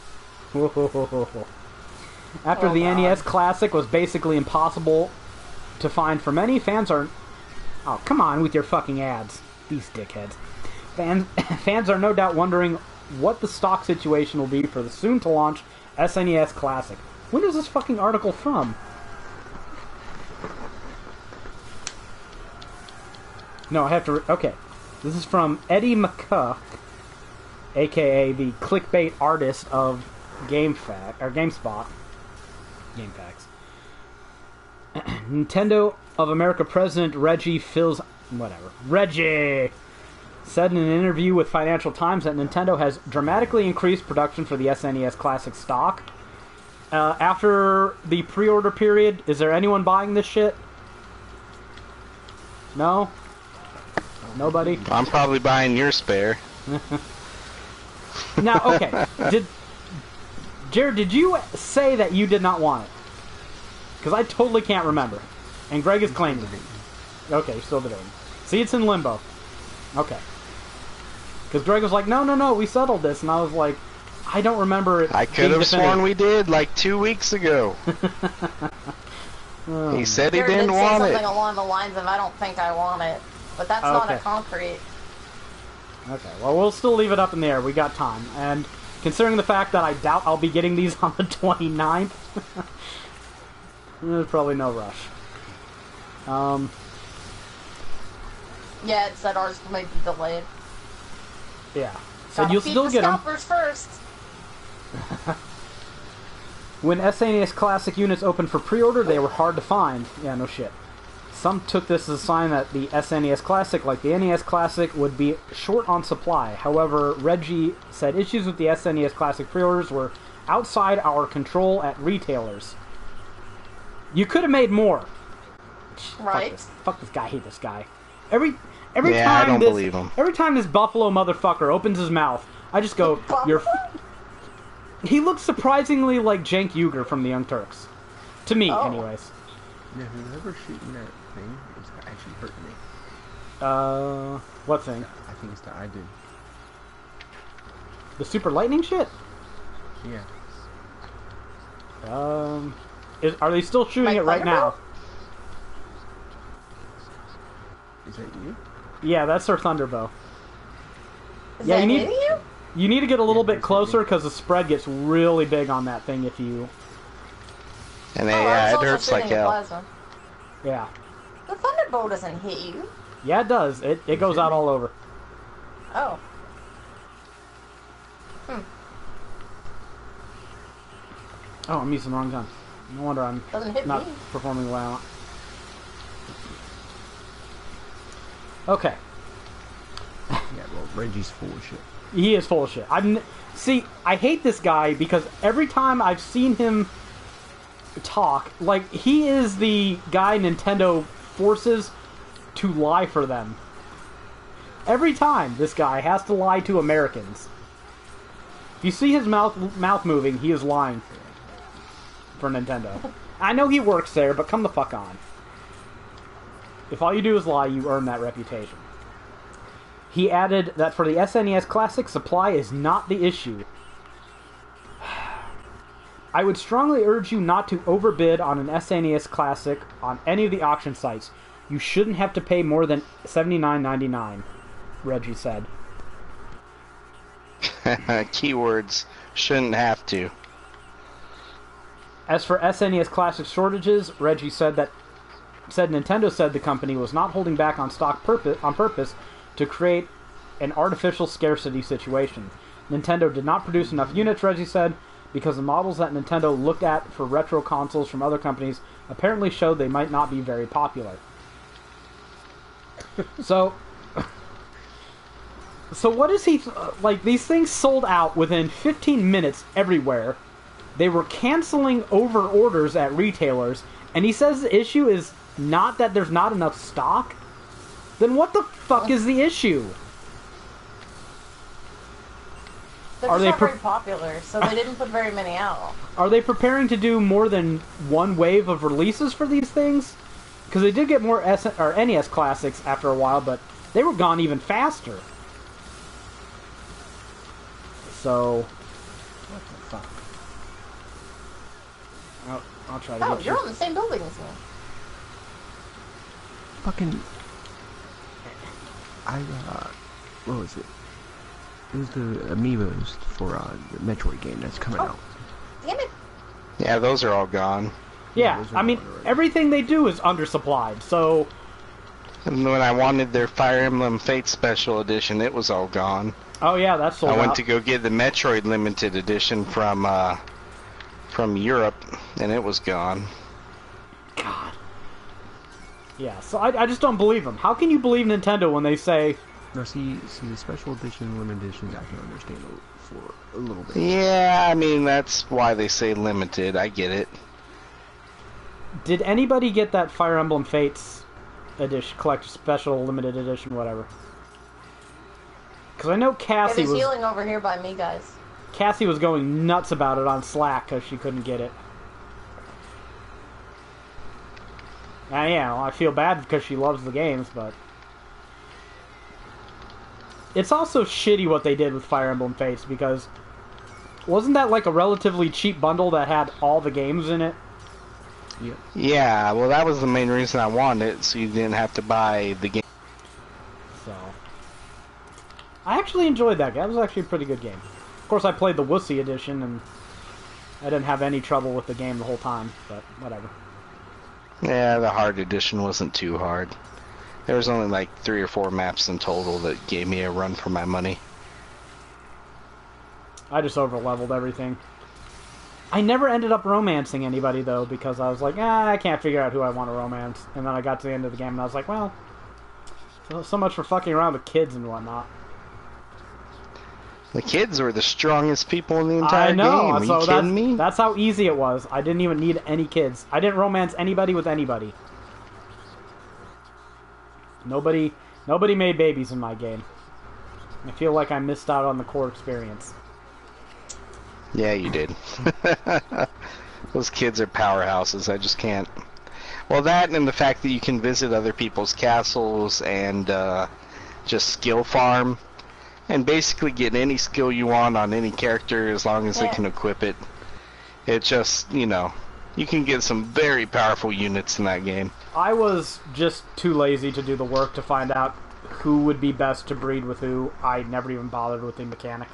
After the God. NES Classic was basically impossible to find for many, fans are... Oh, come on with your fucking ads. These dickheads. Fans are no doubt wondering what the stock situation will be for the soon-to-launch SNES Classic. When is this fucking article from? No, I have to... Okay. This is from Eddie McCuff, a.k.a. the clickbait artist of GameSpot. GameFAQs. Nintendo of America President Reggie said in an interview with Financial Times that Nintendo has dramatically increased production for the SNES Classic stock. After the pre-order period, is there anyone buying this shit? No? Nobody? I'm probably buying your spare. Now, okay. Jared, did you say that you did not want it? Because I totally can't remember. And Greg is claiming it. Okay, you're still debating. See, it's in limbo. Okay. Because Greg was like, no, we settled this. And I was like, I don't remember it. I could have sworn we did like 2 weeks ago. He said he Jared didn't did say want something it. along the lines of, I don't think I want it. But that's not a concrete. Okay, well, we'll still leave it up in the air. We got time. And considering the fact that I doubt I'll be getting these on the 29th, there's probably no rush. Yeah, it said ours might be delayed. Yeah. So you'll still get them. First. When SNES Classic units opened for pre-order, they were hard to find. Yeah, no shit. Some took this as a sign that the SNES Classic, like the NES Classic, would be short on supply. However, Reggie said issues with the SNES Classic pre-orders were outside our control at retailers. You could have made more. Right. Fuck this guy. I hate this guy. Every Yeah, time I don't believe him. Every time this Buffalo motherfucker opens his mouth, I just go, "You're." He looks surprisingly like Cenk Uygur from the Young Turks. To me, anyways. Yeah, whoever's shooting that thing is actually hurting me. What thing? I think it's the I did. The super lightning shit? Yeah. Are they still shooting it right now? Is that you? Yeah, that's their Thunderbow. Is Yeah, that you need- hitting you? You need to get a little bit that's closer because the spread gets really big on that thing if you... And I was yeah, it also hurts like shooting hell. plasma. Yeah. The Thunderbolt doesn't hit you. Yeah, it does. It goes out all over. Oh. Oh, I'm using the wrong gun. No wonder I'm Doesn't hit not me. performing the way I want. Okay. Yeah, well, Reggie's full of shit. He is full of shit. See, I hate this guy because every time I've seen him talk, like, he is the guy Nintendo forces to lie for them. Every time, this guy has to lie to Americans. If you see his mouth moving, he is lying for Nintendo. I know he works there, but come the fuck on. If all you do is lie, you earn that reputation. He added that for the SNES Classic, supply is not the issue. I would strongly urge you not to overbid on an SNES Classic on any of the auction sites. You shouldn't have to pay more than $79.99, Reggie said. Keywords, shouldn't have to. As for SNES Classic shortages, Reggie said Nintendo said the company was not holding back on stock on purpose to create an artificial scarcity situation. Nintendo did not produce enough units, Reggie said, because the models that Nintendo looked at for retro consoles from other companies apparently showed they might not be very popular. So what is he... like, these things sold out within 15 minutes everywhere. They were canceling over orders at retailers, and he says the issue is not that there's not enough stock? Then what the fuck is the issue? They're just not very popular, so they didn't put very many out. Are they preparing to do more than one wave of releases for these things? Because they did get more NES Classics after a while, but they were gone even faster. So, what the fuck? I'll try to get you're on the same building as me. Fucking... what was it? It was the amiibos for the Metroid game that's coming out. Damn it. Yeah, those are all gone. Yeah, I mean, everything they do is undersupplied, so... And when I wanted their Fire Emblem Fate Special Edition, it was all gone. Oh yeah, that's sold out. I went to go get the Metroid Limited Edition from Europe, and it was gone. God. Yeah, so I just don't believe them. How can you believe Nintendo when they say... No, see, the special edition, limited editions, I can understand for a little bit. Yeah, I mean, that's why they say limited. I get it. Did anybody get that Fire Emblem Fates edition, collect special limited edition, whatever? Because I know Cassie was healing over here by me, guys. Cassie was going nuts about it on Slack because she couldn't get it. Yeah, well, I feel bad because she loves the games, but it's also shitty what they did with Fire Emblem Fates, because wasn't that like a relatively cheap bundle that had all the games in it? Yeah. Yeah, well, that was the main reason I wanted it, so you didn't have to buy the game. So, I actually enjoyed that game. It was actually a pretty good game. Of course, I played the Wussy edition, and I didn't have any trouble with the game the whole time, but whatever. Yeah, the hard edition wasn't too hard. There was only like 3 or 4 maps in total that gave me a run for my money. I just over-leveled everything. I never ended up romancing anybody, though, because I was like, I can't figure out who I want to romance. And then I got to the end of the game, and I was like, well, so much for fucking around with kids and whatnot. The kids were the strongest people in the entire I know, game. Are you kidding me? That's how easy it was. I didn't even need any kids. I didn't romance anybody with anybody. Nobody made babies in my game. I feel like I missed out on the core experience. Yeah, you did. Those kids are powerhouses. I just can't. Well, that and the fact that you can visit other people's castles and just skill farm and basically get any skill you want on any character as long as they can equip it. It just, you know, you can get some very powerful units in that game. I was just too lazy to do the work to find out who would be best to breed with who. I never even bothered with the mechanic.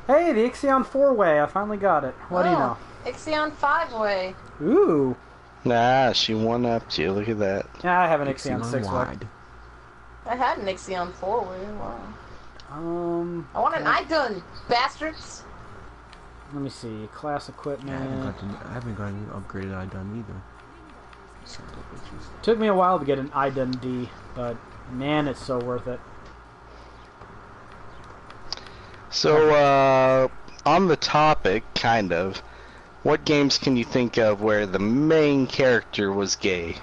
Hey, the Ixion 4-way. I finally got it. What do you know? Ixion 5-way. Ooh. Nah, she won up to you. Look at that. Yeah, I have an Ixion 6-way. I had an Ixion 4-way. Wow. I want an Idun, bastards. Let me see. Class equipment. I haven't gotten an upgraded Idun either. Took me a while to get an Idun D, but man, it's so worth it. So, on the topic, kind of, what games can you think of where the main character was gay?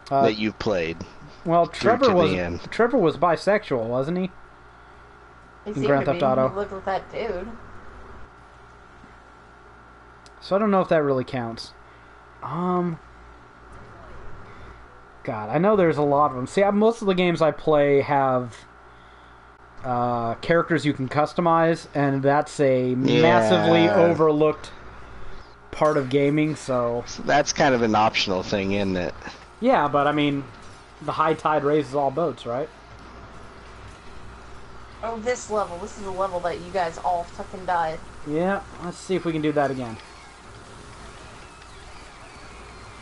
that you've played. Well, through to the end. Trevor was bisexual, wasn't he? He In seemed Grand to Theft be. Auto. He lived with that dude. So I don't know if that really counts. God, I know there's a lot of them. See, most of the games I play have characters you can customize, and that's a massively overlooked part of gaming, so that's kind of an optional thing, isn't it? Yeah, but I mean, the high tide raises all boats, right? Oh, this level. This is a level that you guys all fucking died. Yeah, let's see if we can do that again.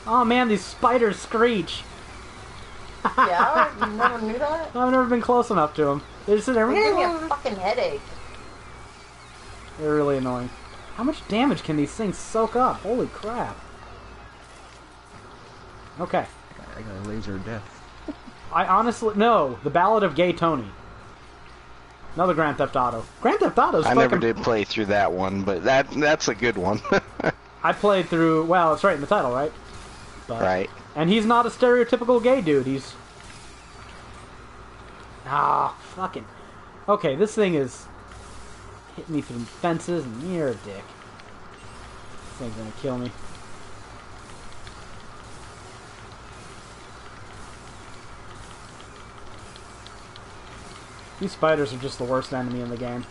Oh man, these spiders screech. Yeah? You never knew that? I've never been close enough to them. They just sit there. They give me a fucking headache. They're really annoying. How much damage can these things soak up? Holy crap. Okay. I got a laser of death. I honestly... No, The Ballad of Gay Tony. Another Grand Theft Auto. Grand Theft Auto's I fucking... never did play through that one, but that's a good one. I played through... Well, it's right in the title, right? But, right. And he's not a stereotypical gay dude. He's... Ah, fucking... Okay, this thing is... hitting me through fences, and you're a dick. This thing's gonna kill me. These spiders are just the worst enemy in the game.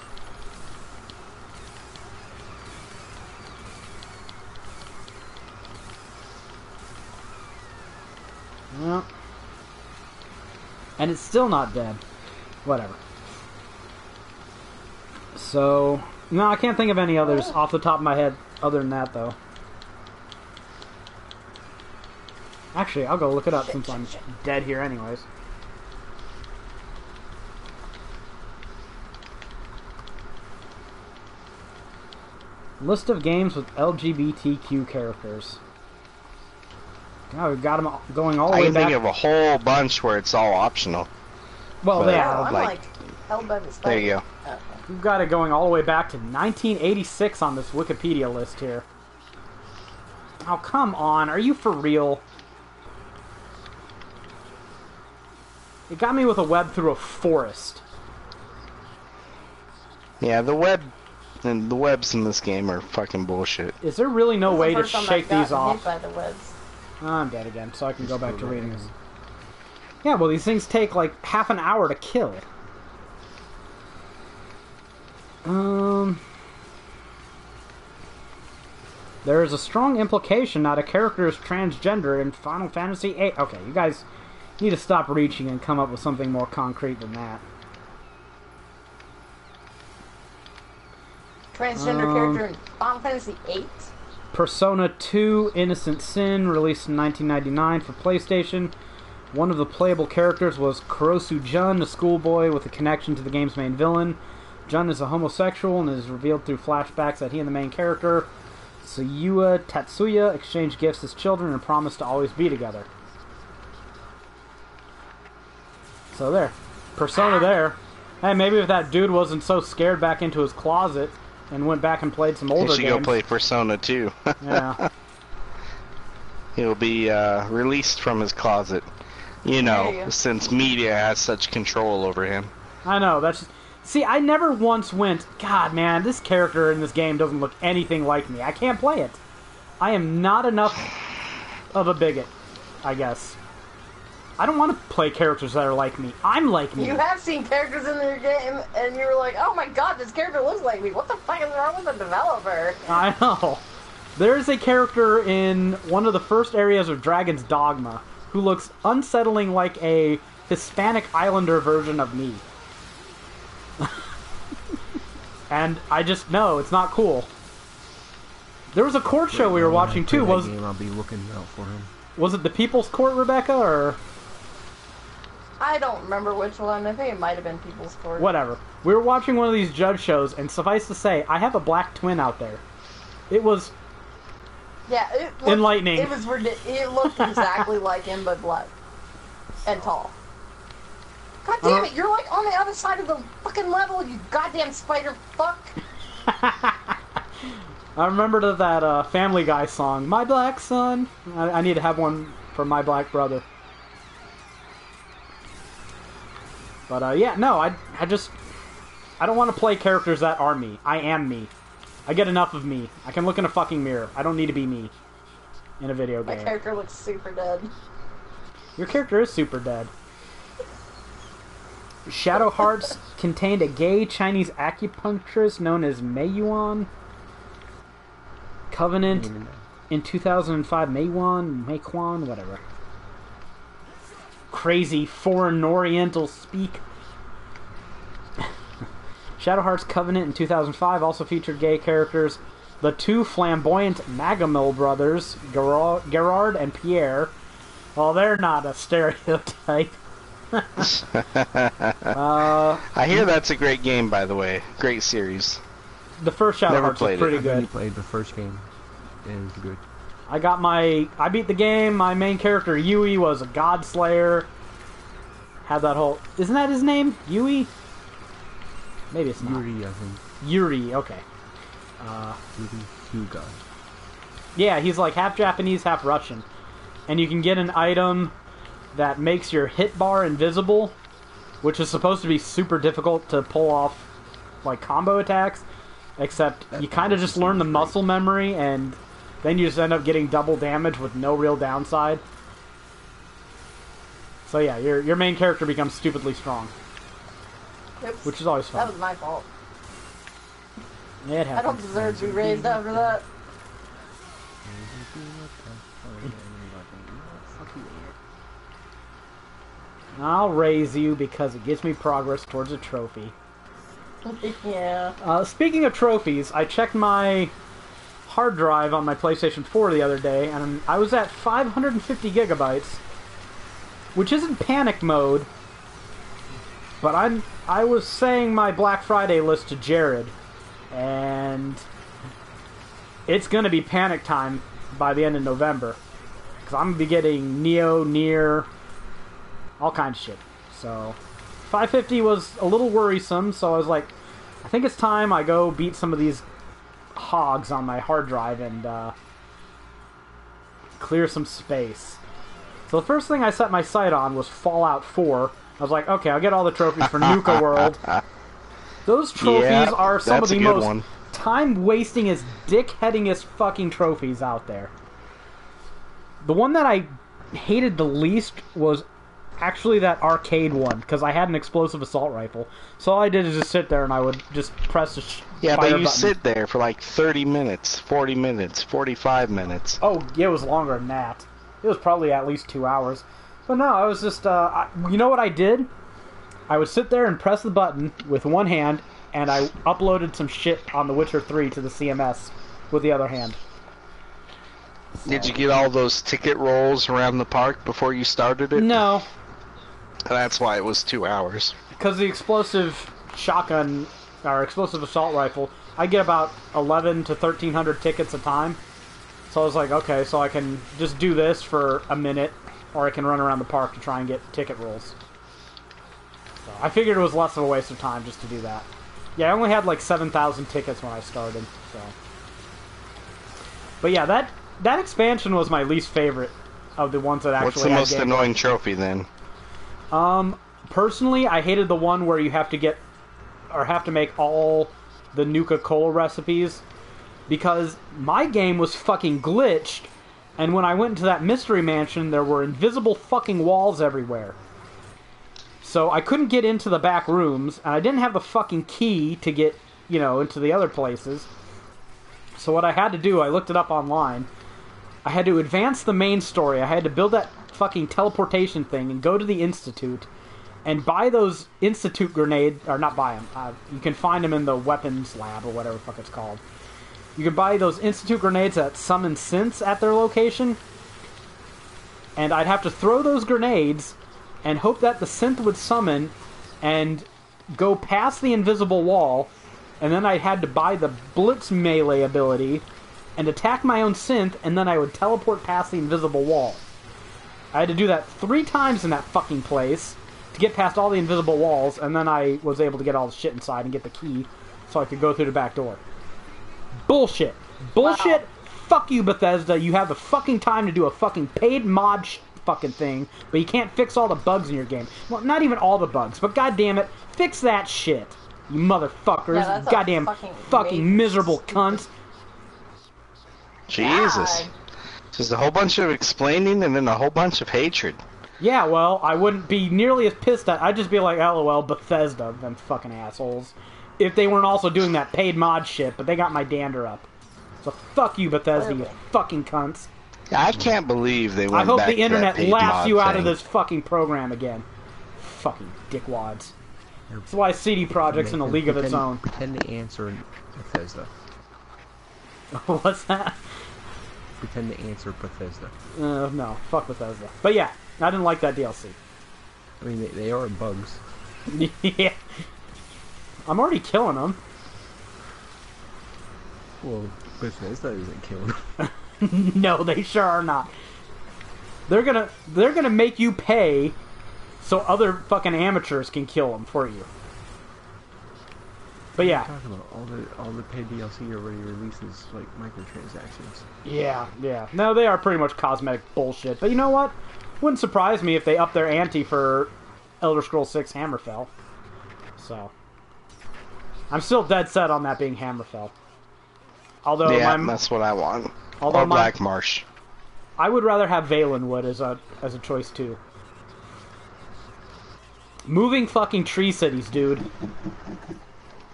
Well, and it's still not dead. Whatever. So, no, I can't think of any others off the top of my head other than that, though. Actually, I'll go look it up since I'm dead here anyways. List of games with LGBTQ characters. God, we've got them going all the way I can back. think of a whole bunch where it's all optional. Well, but, yeah, I'm like held by the spider. There you go. Okay. we've got it going all the way back to 1986 on this Wikipedia list here. Oh, come on. Are you for real? It got me with a web through a forest. Yeah, the web and the webs in this game are fucking bullshit. Is there really no way to This is the first shake time I've these gotten off? hit by the webs. Oh, I'm dead again, so I can go back to reading this. Yeah, well, these things take like half an hour to kill. There is a strong implication that a character is transgender in Final Fantasy VIII. Okay, you guys need to stop reaching and come up with something more concrete than that. Transgender character in Final Fantasy VIII? Persona 2 Innocent Sin, released in 1999 for PlayStation. One of the playable characters was Kurosu Jun, a schoolboy with a connection to the game's main villain. Jun is a homosexual and is revealed through flashbacks that he and the main character, Suiwa Tatsuya, exchange gifts as children and promise to always be together. So there. Persona there. Hey, maybe if that dude wasn't so scared back into his closet and went back and played some older You games. should go play Persona 2. Yeah. He'll be released from his closet. You know, since media has such control over him. I know, that's just... See, I never once went, God, man, this character in this game doesn't look anything like me. I can't play it. I am not enough of a bigot, I guess. I don't want to play characters that are like me. I'm like me. You have seen characters in your game, and you were like, oh my god, this character looks like me. What the fuck is wrong with the developer? I know. There's a character in one of the first areas of Dragon's Dogma who looks unsettlingly like a Hispanic Islander version of me. And I just know it's not cool. There was a court show we were watching too. I'll be looking out for him. Was it the People's Court, Rebecca, or I don't remember which one. I think it might have been People's Court. whatever? We were watching one of these judge shows, and suffice to say, I have a black twin out there. It was Yeah, it looked, enlightening. It was it looked exactly like him, but black and tall. God damn it! You're like on the other side of the fucking level, you goddamn spider fuck. I remember that Family Guy song, "My Black Son." I need to have one for my black brother. But yeah, no, I don't want to play characters that are me. I am me. I get enough of me. I can look in a fucking mirror. I don't need to be me in a video game. My character looks super dead. Your character is super dead. Shadow Hearts contained a gay Chinese acupuncturist known as Mei Yuan. Covenant in 2005, Mei Quan, whatever. Crazy foreign oriental speak. Shadow Hearts Covenant in 2005 also featured gay characters. The two flamboyant Magamil brothers, Gerard and Pierre. Well, they're not a stereotype. I hear that's a great game, by the way. Great series. The first Shadow Hearts was pretty good. You played the first game. It was good. I beat the game. My main character, Yui, was a god slayer. Had that whole... Isn't that his name? Yui? Maybe it's not. Yuri, I think. Yuri, okay. Yuri Hyuga. Yeah, he's like half Japanese, half Russian. And you can get an item that makes your hit bar invisible, which is supposed to be super difficult to pull off, like, combo attacks. Except you kind of just learn the muscle memory, and then you just end up getting double damage with no real downside. So yeah, your main character becomes stupidly strong. Oops. Which is always fun. That was my fault. It happens. I don't deserve to be raised after that. I'll raise you because it gives me progress towards a trophy. Yeah. Speaking of trophies, I checked my hard drive on my PlayStation 4 the other day, and I was at 550 gigabytes, which isn't panic mode, but I was saying my Black Friday list to Jared, and it's going to be panic time by the end of November, because I'm going to be getting Neo, Nier, all kinds of shit. So 550 was a little worrisome, so I was like, I think it's time I go beat some of these hogs on my hard drive and clear some space. So the first thing I set my sight on was Fallout 4. I was like, okay, I'll get all the trophies for Nuka World. Those trophies are some of the most time-wastingest, dick-headingest fucking trophies out there. The one that I hated the least was actually that arcade one, because I had an explosive assault rifle. So all I did is just sit there and I would just press the yeah, fire but you button. sit there for like 30 minutes, 40 minutes, 45 minutes. Oh, yeah, it was longer than that. It was probably at least 2 hours. But no, I was just, you know what I did? I would sit there and press the button with one hand, and I uploaded some shit on The Witcher 3 to the CMS with the other hand. So. Did you get all those ticket rolls around the park before you started it? No. That's why it was 2 hours. Because the explosive shotgun, or explosive assault rifle, I get about 11 to 1,300 tickets a time. So I was like, okay, so I can just do this for a minute, or I can run around the park to try and get ticket rolls. So I figured it was less of a waste of time just to do that. Yeah, I only had like 7,000 tickets when I started, so... But yeah, that expansion was my least favorite of the ones that actually What's the had most gameplay. annoying trophy then? Personally, I hated the one where you have to make all the Nuka-Cola recipes, because my game was fucking glitched, and when I went into that mystery mansion, there were invisible fucking walls everywhere. So I couldn't get into the back rooms, and I didn't have the fucking key to get, into the other places. So what I had to do, I looked it up online. I had to advance the main story. I had to build that fucking teleportation thing and go to the Institute and buy those Institute grenades, or not buy them. You can find them in the weapons lab or whatever the fuck it's called. You can buy those Institute grenades that summon synths at their location, and I'd have to throw those grenades and hope that the synth would summon and go past the invisible wall, and then I had to buy the Blitz melee ability and attack my own synth, and then I would teleport past the invisible wall. I had to do that 3 times in that fucking place to get past all the invisible walls, and then I was able to get all the shit inside and get the key so I could go through the back door. Bullshit. Bullshit. Wow. Fuck you, Bethesda. You have the fucking time to do a fucking paid mod fucking thing, but you can't fix all the bugs in your game. Well, not even all the bugs, but goddamn it, fix that shit, you motherfuckers! Yeah, that's a goddamn fucking miserable cunts. Jesus. God. Just a whole bunch of explaining and then a whole bunch of hatred. Yeah, well, I wouldn't be nearly as pissed at. I'd just be like, LOL, Bethesda, them fucking assholes. If they weren't also doing that paid mod shit, but they got my dander up. So fuck you, Bethesda, you fucking cunts. I can't believe they went I hope back the to that internet paid laughs mod you out of thing. this fucking program again. Fucking dickwads. That's why CD Projekt's in a league of its own. Pretend to answer Bethesda. What's that? Pretend to answer Bethesda. No, fuck Bethesda. But yeah, I didn't like that DLC. I mean, they are bugs. Yeah. I'm already killing them. Well, Bethesda isn't killing them. No, they sure are not. They're gonna make you pay so other fucking amateurs can kill them for you. But yeah. Talking about all the paid DLC already releases like microtransactions. Yeah. No, they are pretty much cosmetic bullshit. But you know what? Wouldn't surprise me if they up their ante for Elder Scrolls 6 Hammerfell. So I'm still dead set on that being Hammerfell. Although yeah, that's what I want. Although or Black Marsh. I would rather have Valenwood as a choice too. Moving fucking tree cities, dude.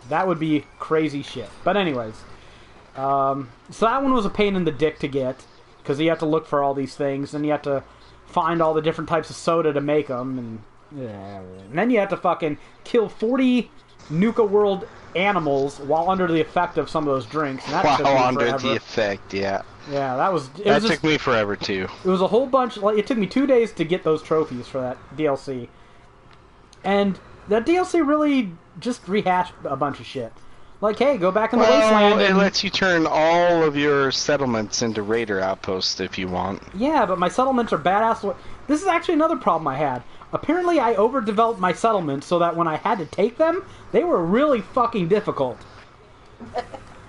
That would be crazy shit. But anyways, so that one was a pain in the dick to get because you have to look for all these things, and you have to find all the different types of soda to make them, and then you have to fucking kill 40 Nuka World animals while under the effect of some of those drinks. And that took me While under forever. the effect, yeah. Yeah, that was. That took me forever too. It was a whole bunch. Like, it took me 2 days to get those trophies for that DLC, and that DLC really just rehashed a bunch of shit. Like, hey, go back in the wasteland. It lets you turn all of your settlements into raider outposts if you want. Yeah, but my settlements are badass. This is actually another problem I had. Apparently, I overdeveloped my settlements so that when I had to take them, they were really fucking difficult.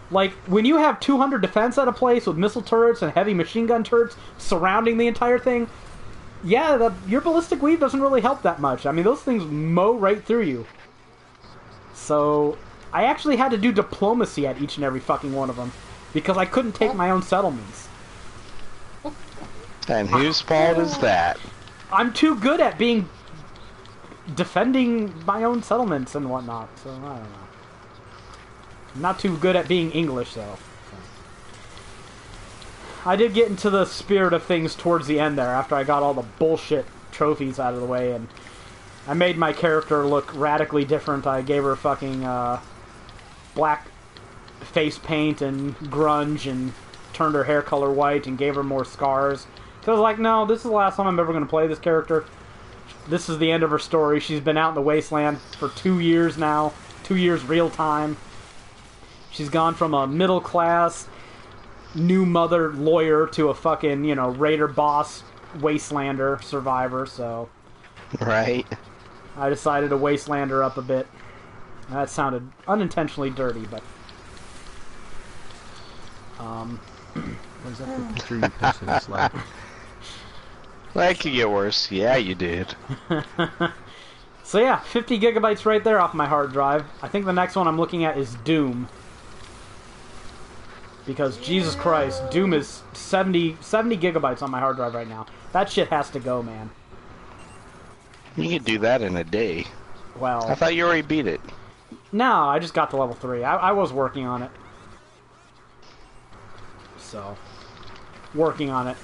Like, when you have 200 defense at a place with missile turrets and heavy machine gun turrets surrounding the entire thing, yeah, your ballistic weave doesn't really help that much. I mean, those things mow right through you. So, I actually had to do diplomacy at each and every fucking one of them, because I couldn't take my own settlements. And whose fault is that? I'm too good at defending my own settlements and whatnot, so I don't know. I'm not too good at being English, though. So. I did get into the spirit of things towards the end there, after I got all the bullshit trophies out of the way, and I made my character look radically different. I gave her fucking black face paint and grunge, and turned her hair color white, and gave her more scars. So I was like, no, this is the last time I'm ever going to play this character. This is the end of her story. She's been out in the wasteland for 2 years now. 2 years real time. She's gone from a middle-class, new mother lawyer to a fucking, raider boss, wastelander, survivor, so... Right. I decided to wasteland her up a bit. That sounded unintentionally dirty, but... What is that the picture you posted in Slack? That could get worse. Yeah, you did. So yeah, 50 gigabytes right there off my hard drive. I think the next one I'm looking at is Doom. Because, Jesus Christ, Doom is 70 gigabytes on my hard drive right now. That shit has to go, man. You could do that in a day. Well... I thought you already beat it. No, I just got to level 3. I was working on it. So... Working on it.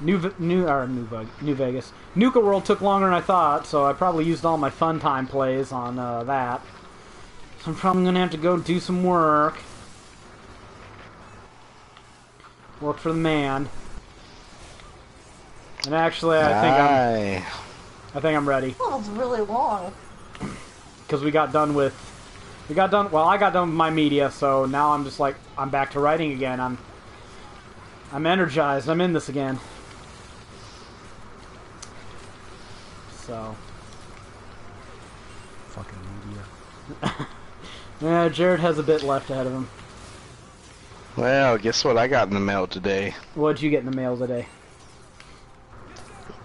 New Vegas. Nuka World took longer than I thought, so I probably used all my fun time plays on that. So I'm probably going to have to go do some work. Work for the man. And actually, I think I'm ready. Well, it's really long. Because I got done with my media, so now I'm just like, I'm back to writing again. I'm energized. I'm in this again. So. Fucking media. Yeah, Jared has a bit left ahead of him. Well, guess what I got in the mail today? What'd you get in the mail today?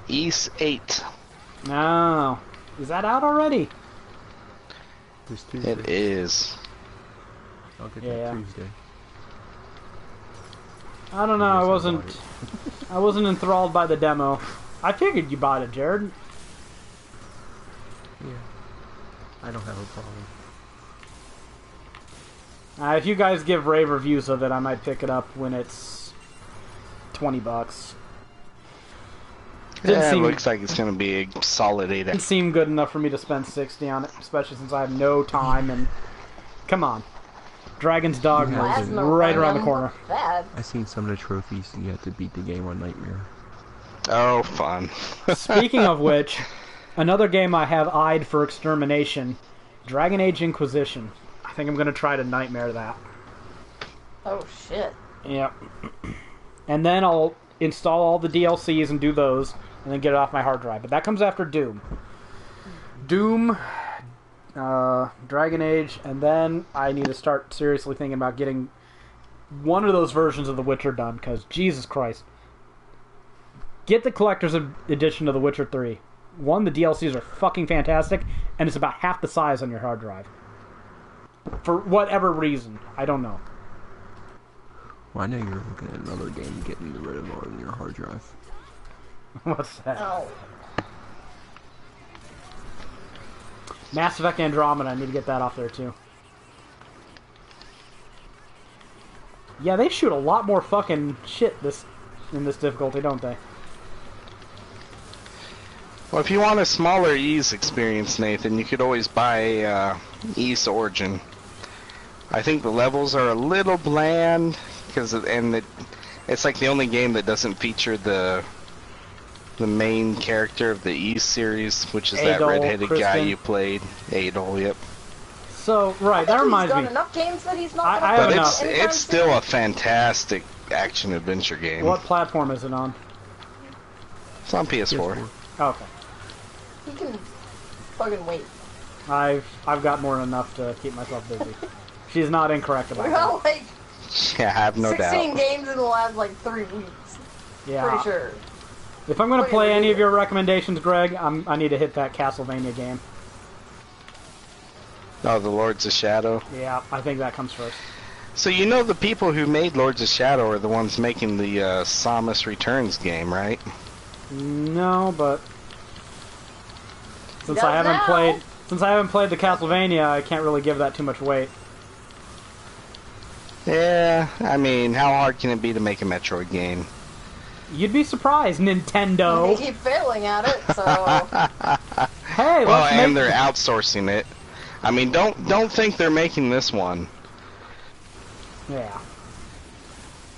East 8. No. Is that out already? This Tuesday. It is. I'll get Yeah. that Tuesday. I don't know, I wasn't enthralled by the demo. I figured you bought it, Jared. Yeah. I don't have a problem. If you guys give rave reviews of it, I might pick it up when it's $20. Yeah, it looks like it's going to be a solid 8. Didn't seem good enough for me to spend $60 on it, especially since I have no time and... Come on. Dragon's Dogma is Plasma right around the Venom, corner. bad. I seen some of the trophies you have to beat the game on Nightmare. Oh, fun. Speaking of which, another game I have eyed for extermination, Dragon Age Inquisition. I think I'm going to try to nightmare that. Oh shit. Yep. And then I'll install all the DLCs and do those, and then get it off my hard drive. But that comes after Doom. Doom, Dragon Age, and then I need to start seriously thinking about getting one of those versions of The Witcher done, because Jesus Christ. Get the collector's edition of The Witcher 3. One, the DLCs are fucking fantastic, and it's about half the size on your hard drive. For whatever reason. I don't know. Well, I know you're looking at another game getting rid of on your hard drive. What's that? Oh. MasterVG Andromeda, I need to get that off there too. Yeah, they shoot a lot more fucking shit in this difficulty, don't they? Well, if you want a smaller Ys experience, Nathan, you could always buy Ys Origin. I think the levels are a little bland, it's like the only game that doesn't feature the main character of the Ys series, which is that Adol, redheaded guy Kristen. you played, Adol. Yep. So, right, that reminds He's me. got enough games that he's not I gonna have But enough. it's still a fantastic action adventure game. What platform is it on? It's on PS4. PS4. Oh, okay. He can fucking wait. I've got more than enough to keep myself busy. She's not incorrect about We that. got like Yeah, I have no 16 doubt. games in the last like 3 weeks. Yeah. Pretty sure. If I'm going to Pretty play any of ridiculous. your recommendations, Greg, I need to hit that Castlevania game. Oh, the Lords of Shadow. Yeah, I think that comes first. So you know the people who made Lords of Shadow are the ones making the Samus Returns game, right? No, but since Does I haven't now. played the Castlevania, I can't really give that too much weight. Yeah, I mean, how hard can it be to make a Metroid game? You'd be surprised, Nintendo. They keep failing at it, so Hey, Well, let's and make... they're outsourcing it. I mean, don't think they're making this one. Yeah.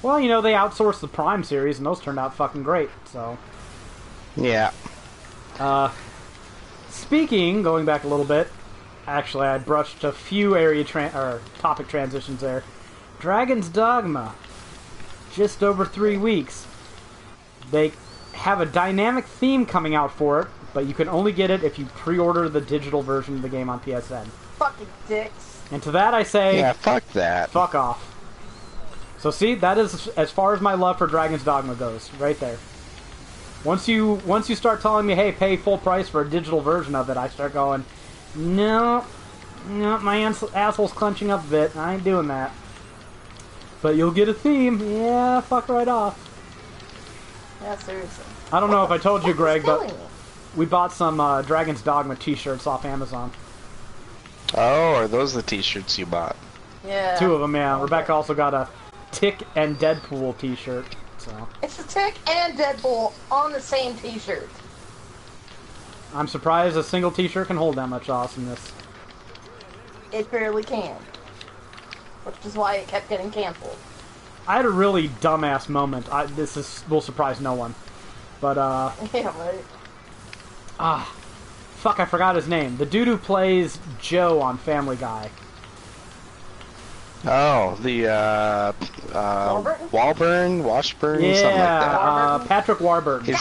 Well, you know, they outsourced the Prime series, and those turned out fucking great, so... Yeah. Speaking, going back a little bit, actually, I brushed a few topic transitions there. Dragon's Dogma. Just over 3 weeks. They have a dynamic theme coming out for it, but you can only get it if you pre-order the digital version of the game on PSN. fucking dicks. And to that I say, Yeah, fuck that. fuck off. So see, that is as far as my love for Dragon's Dogma goes, right there. Once you start telling me, hey, pay full price for a digital version of it, I start going, no, my asshole's clenching up a bit. I ain't doing that. But you'll get a theme. Yeah, fuck right off. Yeah, seriously. I don't know if I told you, What's Greg, but killing me? we bought some Dragon's Dogma t-shirts off Amazon. Oh, are those the t-shirts you bought? Yeah. 2 of them, yeah. Rebecca also got a Tick and Deadpool t-shirt. So It's the Tick and Deadpool on the same t-shirt. I'm surprised a single t-shirt can hold that much awesomeness. It barely can. Which is why it kept getting canceled. I had a really dumbass moment. Will surprise no one. But, Yeah, right. fuck, I forgot his name. The dude who plays Joe on Family Guy. Oh, the Washburn, something like that. Warburton? Patrick Warburton. He's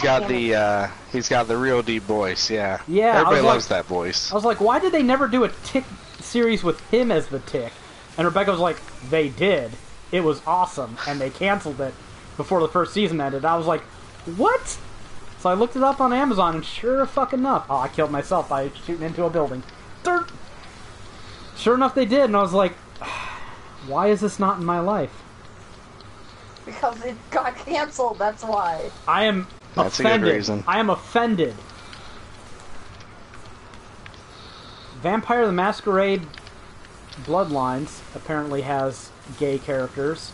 got the real deep voice, yeah. Yeah, I Everybody was loves that voice. I was like, why did they never do a Tick series with him as the Tick? And Rebecca was like, they did. It was awesome. And they canceled it before the first season ended. I was like, what? So I looked it up on Amazon, and sure fucking enough, oh, I killed myself by shooting into a building. Dirt. Sure enough, they did, and I was like, why is this not in my life? Because it got canceled, that's why. I am That's offended. a good reason. I am offended. Vampire the Masquerade Bloodlines apparently has gay characters.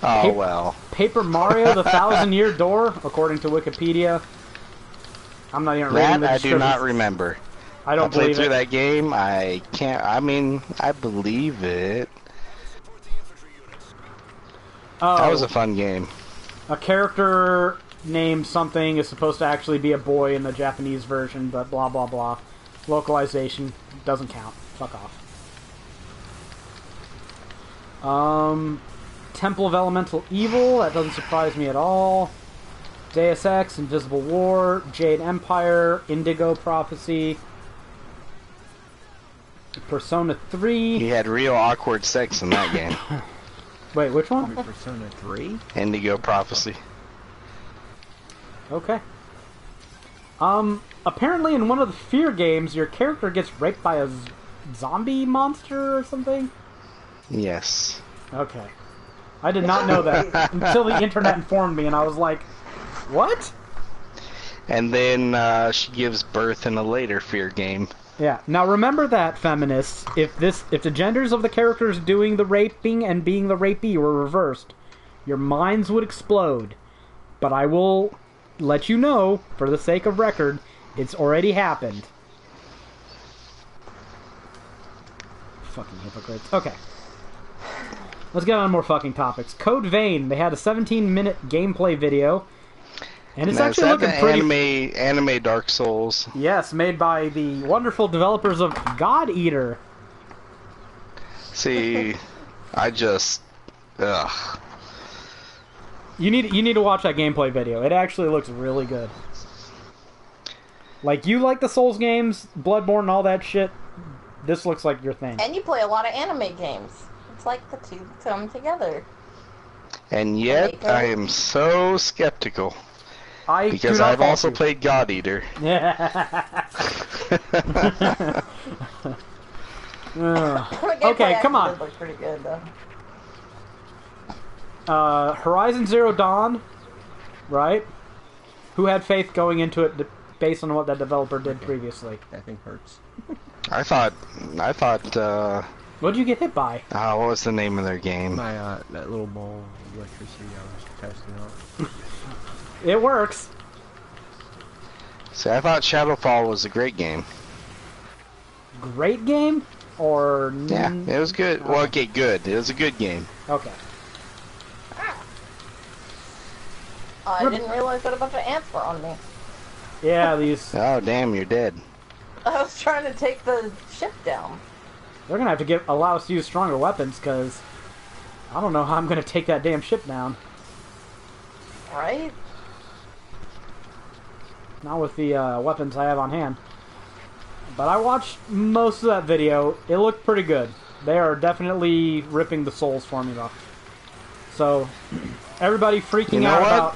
Oh, well. Paper Mario the Thousand Year Door, according to Wikipedia. I'm not even reading the That I do description. not remember. I don't I played believe through it. that game. I can't. I mean, I believe it. Oh, That was a fun game. a character named something is supposed to actually be a boy in the Japanese version, but blah blah blah. Localization doesn't count. Fuck off. Temple of Elemental Evil, that doesn't surprise me at all. Deus Ex, Invisible War, Jade Empire, Indigo Prophecy, Persona 3. He had real awkward sex in that game. Wait, which one? Persona 3? Indigo Prophecy. Okay. Apparently in one of the Fear games, your character gets raped by a zombie monster or something? Yes. Okay. I did not know that until the internet informed me, and I was like, what? And then she gives birth in a later Fear game. Yeah. Now remember that, feminists, if the genders of the characters doing the raping and being the rapee were reversed, your minds would explode. But I will let you know, for the sake of record, it's already happened. Fucking hypocrites. Okay. Let's get on more fucking topics. Code Vein, they had a 17-minute gameplay video. And it's Now, actually is that looking the pretty... anime Dark Souls? Yes, made by the wonderful developers of God Eater. See, I just... Ugh. You need to watch that gameplay video. It actually looks really good. Like, you like the Souls games, Bloodborne and all that shit, this looks like your thing. And you play a lot of anime games. It's like the two come together. And yet, I am so skeptical. Because do not I've fault also you. played God Eater. Okay, come on. Look pretty good though. Horizon Zero Dawn, right? Who had faith going into it based on what that developer did previously? That thing hurts. I thought, What'd you get hit by? what was the name of their game? My, that little ball of electricity I was testing out. It works. See, I thought Shadowfall was a great game. Great game? Or... Yeah, it was good. Well, okay, good. It was a good game. Okay. I didn't realize that a bunch of ants were on me. Yeah, these... Oh, damn, you're dead. I was trying to take the ship down. They're gonna have to allow us to use stronger weapons, because... I don't know how I'm gonna take that damn ship down. Right? Not with the weapons I have on hand. But I watched most of that video. It looked pretty good. They are definitely ripping the Souls formula. So, everybody freaking You know out what? about...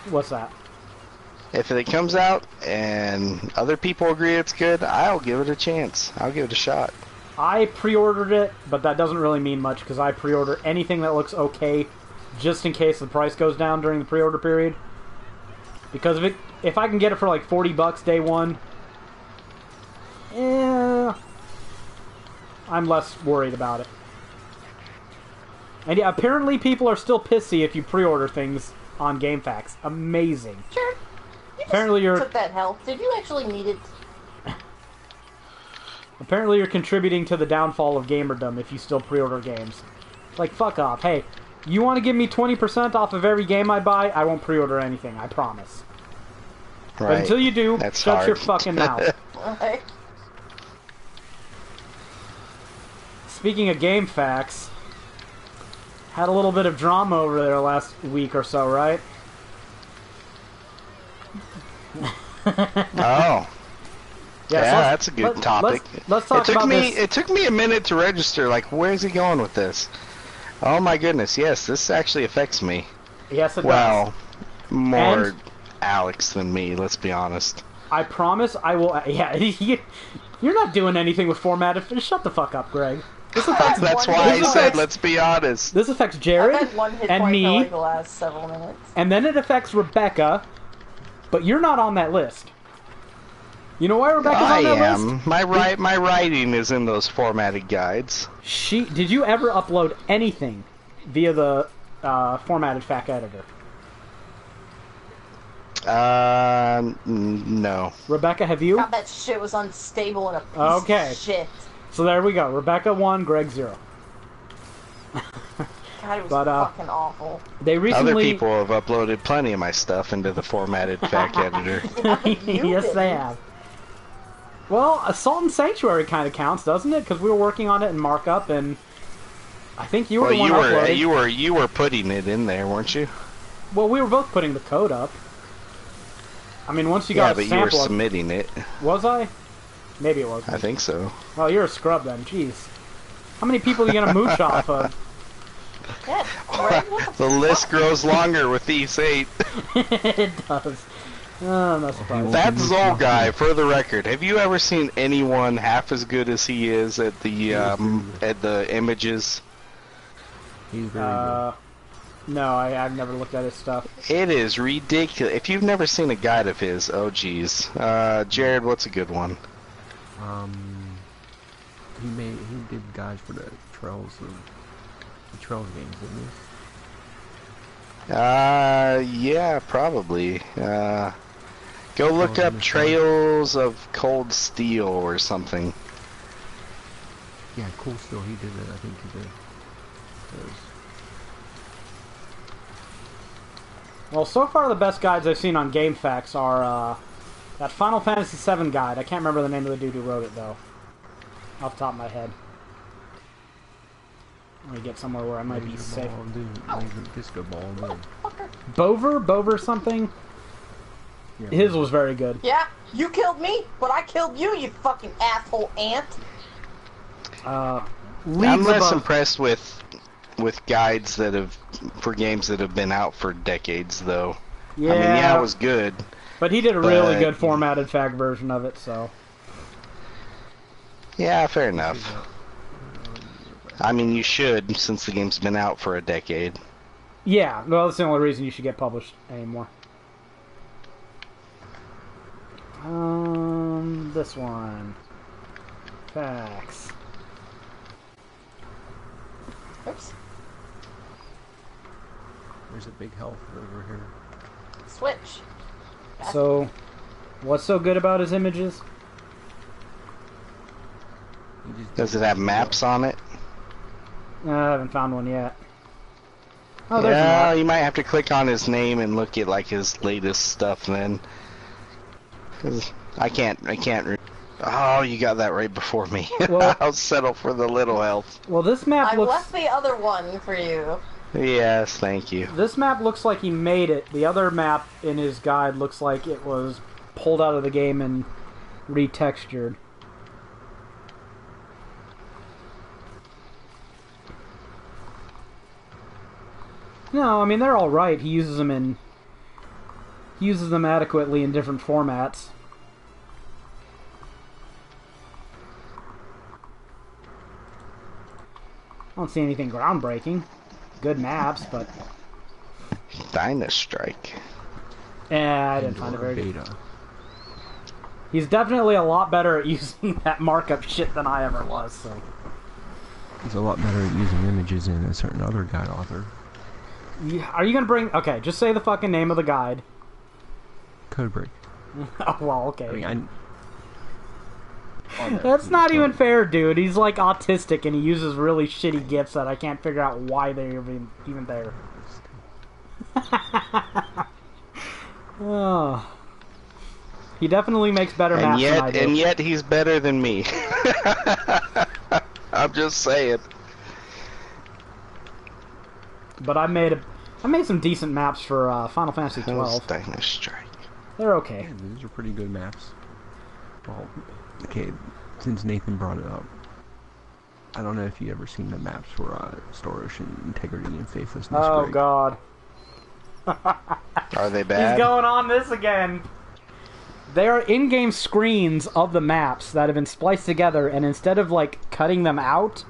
What's that? If it comes out and other people agree it's good, I'll give it a chance. I'll give it a shot. I pre-ordered it, but that doesn't really mean much, because I pre-order anything that looks okay, just in case the price goes down during the pre-order period. Because if I can get it for like $40 day one, I'm less worried about it. And yeah, apparently people are still pissy if you pre-order things on GameFAQs. Amazing. Sure. You Apparently you're took that health. Did you actually need it? Apparently you're contributing to the downfall of gamerdom if you still pre-order games. Like, fuck off. Hey, you want to give me 20% off of every game I buy? I won't pre-order anything, I promise. Right. But until you do, That's shut hard. your fucking mouth. Okay. Speaking of GameFAQs, had a little bit of drama over there last week or so, right? Oh. Yeah, Yeah, so that's a good topic. Let's talk about this. It took me a minute to register. Like, where's he going with this? Oh my goodness, yes, this actually affects me. Yes, it Well, does. more. Alex than me. Let's be honest. I promise I will. Yeah, you're not doing anything with formatted. Shut the fuck up, Greg. This affects. That's why I said, let's be honest. This affects Jared I've had one hit and point me, for like the last several minutes. and then it affects Rebecca. But you're not on that list. You know why Rebecca's on that list? My writing is in those formatted guides. Did you ever upload anything via the formatted FAQ editor? No. Rebecca, have you? God, that shit was unstable and a piece Okay. of shit. So there we go. Rebecca 1, Greg 0. God, it was But, fucking awful. They recently. Other people have uploaded plenty of my stuff into the formatted FAQ editor. Yes, they have. Well, Assault and Sanctuary kind of counts, doesn't it? Because we were working on it in markup, and I think you were the one uploading. You were putting it in there, weren't you? Well, we were both putting the code up. I mean, once you got a but you were sample, submitting it. Was I? Maybe it was. I think so. Well, you're a scrub then. Jeez. How many people are you gonna mooch off of? Yeah, Greg, what The list grows longer with these 8. It does. Oh, no surprise. That Zol guy, for the record, have you ever seen anyone half as good as he is at the images? He's very good. No, I've never looked at his stuff. It is ridiculous. If you've never seen a guide of his, oh geez. Jared, what's a good one? He did guides for the Trails games, didn't he? Yeah, probably. Go look up Trails of Cold Steel or something. Yeah, Cool Steel, he did it. I think he did. Well, so far the best guides I've seen on GameFAQs are that Final Fantasy VII guide. I can't remember the name of the dude who wrote it, though. Off the top of my head. Let me get somewhere where I might be safe. Disco ball, dude. Bover something? Yeah, His was very good. Yeah, you killed me, but I killed you, you fucking asshole ant. I'm less impressed with guides that have for games that have been out for decades, though. Yeah, I mean, yeah, it was good. But he did a really good formatted FAQ version of it, so. Yeah, fair enough. I mean, you should, since the game's been out for a decade. Yeah, well, that's the only reason you should get published anymore. This one. Facts. Oops. There's a big health over here. Switch. So, what's so good about his images? Does it have maps on it? I haven't found one yet. Oh, there's yeah, one. you might have to click on his name and look at like his latest stuff then. 'Cause I can't. Oh, you got that right before me. Well, I'll settle for the little health. Well, this map I looks. left the other one for you. Yes, thank you. This map looks like he made it. The other map in his guide looks like it was pulled out of the game and retextured. No, I mean they're all right. He uses them adequately in different formats. I don't see anything groundbreaking. Good maps, but Dynastrike. yeah, I didn't find it very good. Beta. He's definitely a lot better at using that markup shit than I ever was. So He's a lot better at using images than a certain other guide author. yeah, are you gonna bring? Okay, just say the fucking name of the guide. Codebreak. Oh well, okay. I mean, That's not even fair, dude. He's like autistic and he uses really shitty GIFs that I can't figure out why they're even there. Oh. He definitely makes better maps than I do. And yet he's better than me. I'm just saying. But I made some decent maps for Final Fantasy XII. Dynastrike. They're okay. yeah, these are pretty good maps. Well, okay, since Nathan brought it up, I don't know if you ever seen the maps for Star Ocean Integrity and Faithlessness. Oh Break. god. Are they bad? He's going on this again. They are in-game screens of the maps that have been spliced together, and instead of, like, cutting them out,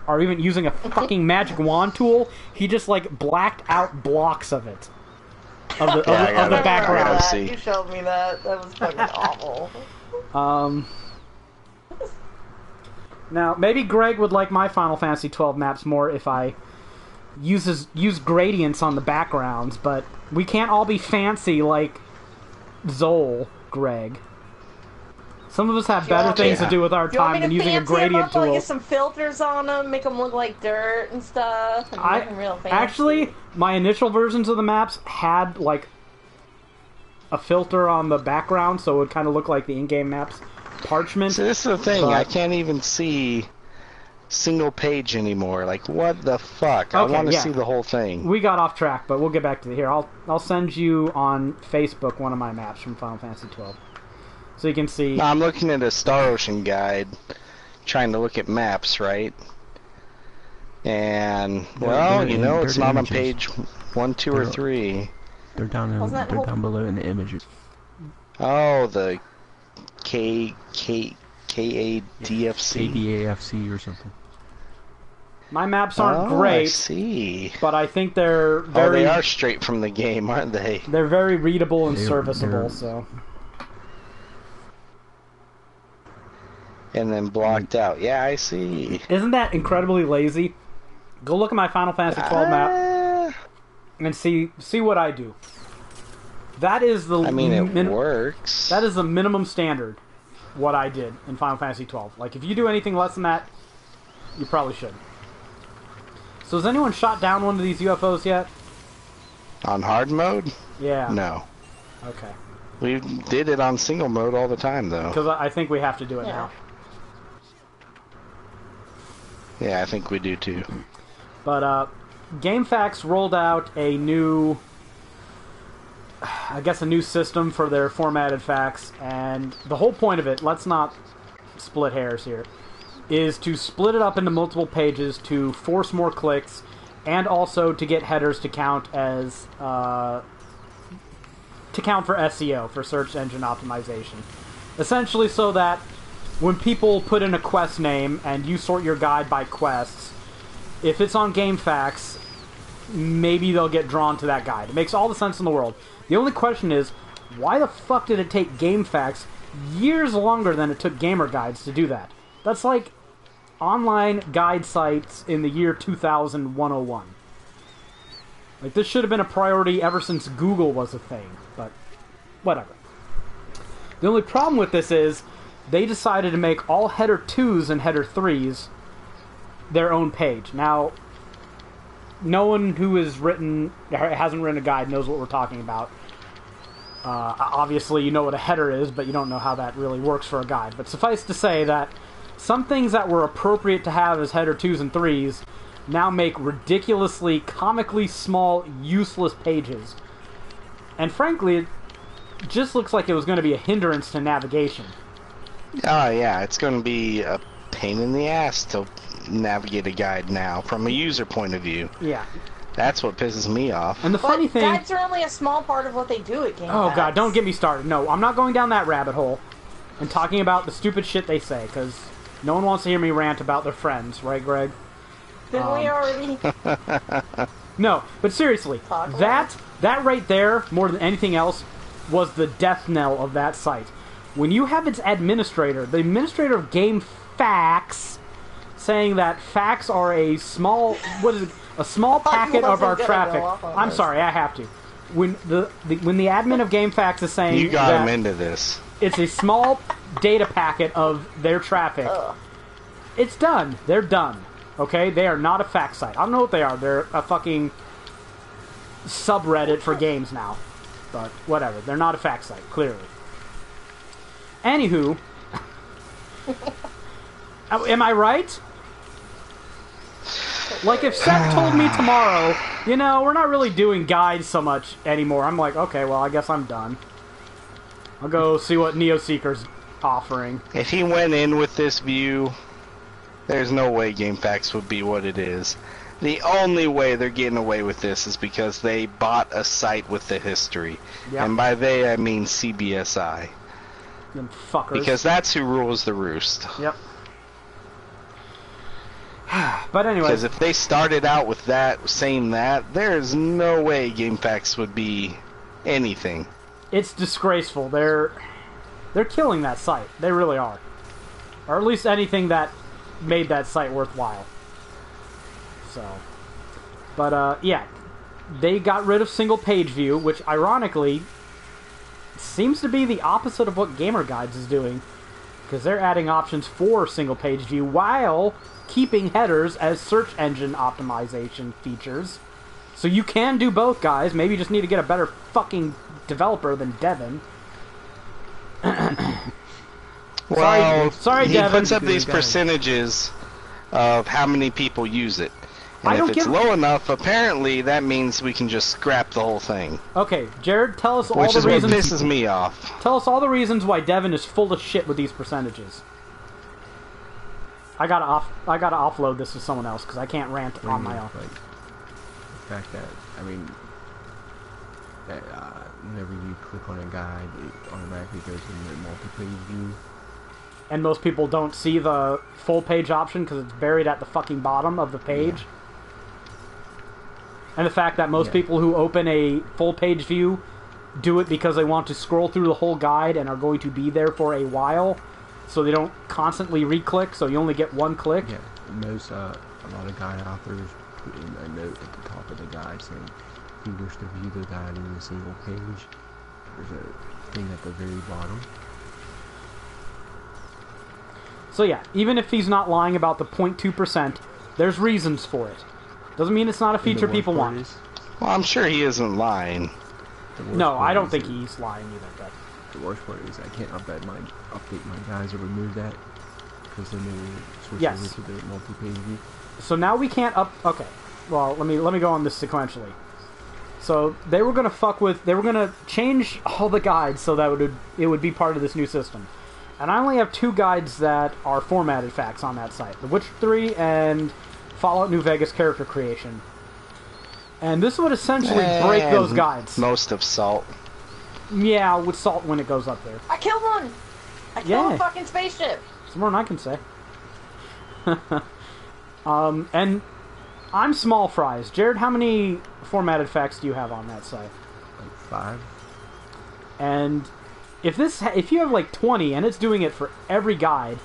or even using a fucking magic wand tool, he just, like, blacked out blocks of it. Of the background. You showed me that. That was fucking awful. Now, maybe Greg would like my Final Fantasy XII maps more if I use gradients on the backgrounds, but we can't all be fancy like Zol, Greg. Some of us have better things to do with our time than using a gradient tool. Get some filters on them, make them look like dirt and stuff, and make them real fancy. Actually, my initial versions of the maps had like a filter on the background, so it would kind of look like the in-game maps parchment. So this is the thing, I can't even see single page anymore. Like, what the fuck? I want to see the whole thing. We got off track, but we'll get back to it here. I'll send you on Facebook one of my maps from Final Fantasy XII, so you can see. No, I'm looking at a Star Ocean guide, trying to look at maps, right? And well, you know, it's not on page 1, 2, or 3. They're down below in the images. Oh, the KADFC. KDAFC or something. My maps aren't great, I see. But I think they're very... they are straight from the game, aren't they? They're very readable and serviceable, so... And then blocked out. Yeah, I see. Isn't that incredibly lazy? Go look at my Final Fantasy XII map and see what I do. That is the... I mean, it works. That is the minimum standard, what I did in Final Fantasy XII. Like, if you do anything less than that, you probably should. So has anyone shot down one of these UFOs yet? On hard mode? Yeah. No. Okay. We did it on single mode all the time, though. Because I think we have to do it now. Yeah, I think we do, too. But, GameFAQs rolled out a new... I guess a new system for their formatted facts, and the whole point of it, let's not split hairs here, is to split it up into multiple pages to force more clicks, and also to get headers to count as for SEO, for search engine optimization. Essentially so that when people put in a quest name and you sort your guide by quests, if it's on GameFAQs, maybe they'll get drawn to that guide. It makes all the sense in the world. The only question is, why the fuck did it take GameFAQs years longer than it took Gamer Guides to do that? That's like online guide sites in the year 2101. Like, this should have been a priority ever since Google was a thing, but whatever. The only problem with this is, they decided to make all header 2s and header 3s their own page. Now, no one who hasn't written a guide knows what we're talking about. Obviously, you know what a header is, but you don't know how that really works for a guide. But suffice to say that some things that were appropriate to have as header 2s and 3s now make ridiculously, comically small, useless pages. And frankly, it just looks like it was going to be a hindrance to navigation. Oh, yeah, it's going to be a pain in the ass to navigate a guide now, from a user point of view. Yeah. That's what pisses me off. And the funny thing... guides are only a small part of what they do at GameFAQs. Oh, God, don't get me started. No, I'm not going down that rabbit hole and talking about the stupid shit they say, because no one wants to hear me rant about their friends, right, Greg? Didn't we already? No, but seriously, that right there, more than anything else, was the death knell of that site. When you have its administrator, the administrator of GameFAQs, saying that facts are a small... What is it? A small packet of our traffic. I'm sorry, I have to. When the admin of GameFAQs is saying you got him into this, it's a small data packet of their traffic. It's done. They're done. Okay, they are not a fact site. I don't know what they are. They're a fucking subreddit for games now. But whatever. They're not a fact site. Clearly. Anywho, am I right? Like, if Seth told me tomorrow, you know, we're not really doing guides so much anymore, I'm like, okay, well, I guess I'm done. I'll go see what Neoseeker's offering. If he went in with this view, there's no way GameFAQs would be what it is. The only way they're getting away with this is because they bought a site with the history. Yep. And by they, I mean CBSI. Them fuckers. Because that's who rules the roost. Yep. But anyway. Because if they started out with that, saying that, there's no way GameFAQs would be anything. It's disgraceful. They're killing that site. They really are. Or at least anything that made that site worthwhile. So, but yeah, they got rid of single page view, which ironically seems to be the opposite of what Gamer Guides is doing, because they're adding options for single page view while keeping headers as search engine optimization features. So you can do both, guys. Maybe you just need to get a better fucking developer than Devin. Well, sorry, he Devin. puts up these percentages of how many people use it. And if it's low enough, apparently that means we can just scrap the whole thing. Okay, Jared, tell us all the reasons. Which is what pisses me off. Tell us all the reasons why Devin is full of shit with these percentages. I gotta offload this to someone else because I can't rant on my own. Like, the fact that, I mean, that whenever you click on a guide, it automatically goes in the multi-page view. And most people don't see the full page option because it's buried at the fucking bottom of the page. Yeah. And the fact that most people who open a full page view do it because they want to scroll through the whole guide and are going to be there for a while, so they don't constantly re-click, so you only get one click. Yeah, most, a lot of guide authors put in a note at the top of the guide saying, if you wish to view the guide in a single page, there's a thing at the very bottom. So yeah, even if he's not lying about the 0.2%, there's reasons for it. Doesn't mean it's not a feature people want. Well, I'm sure he isn't lying. No, I don't think he's lying either. But the worst part is I can't update my guys or remove that because then they will switch over to the multi-page view. So now we can't Okay, well let me go on this sequentially. So they were gonna change all the guides so that it would be part of this new system. And I only have 2 guides that are formatted facts on that site: The Witcher 3 and Fallout New Vegas character creation. And this would essentially break those guides. Most of Salt. Yeah, with Salt when it goes up there. I killed one! I killed a fucking spaceship! It's more than I can say. And I'm small fries. Jared, how many formatted facts do you have on that site? Like 5. And if you have like 20 and it's doing it for every guide,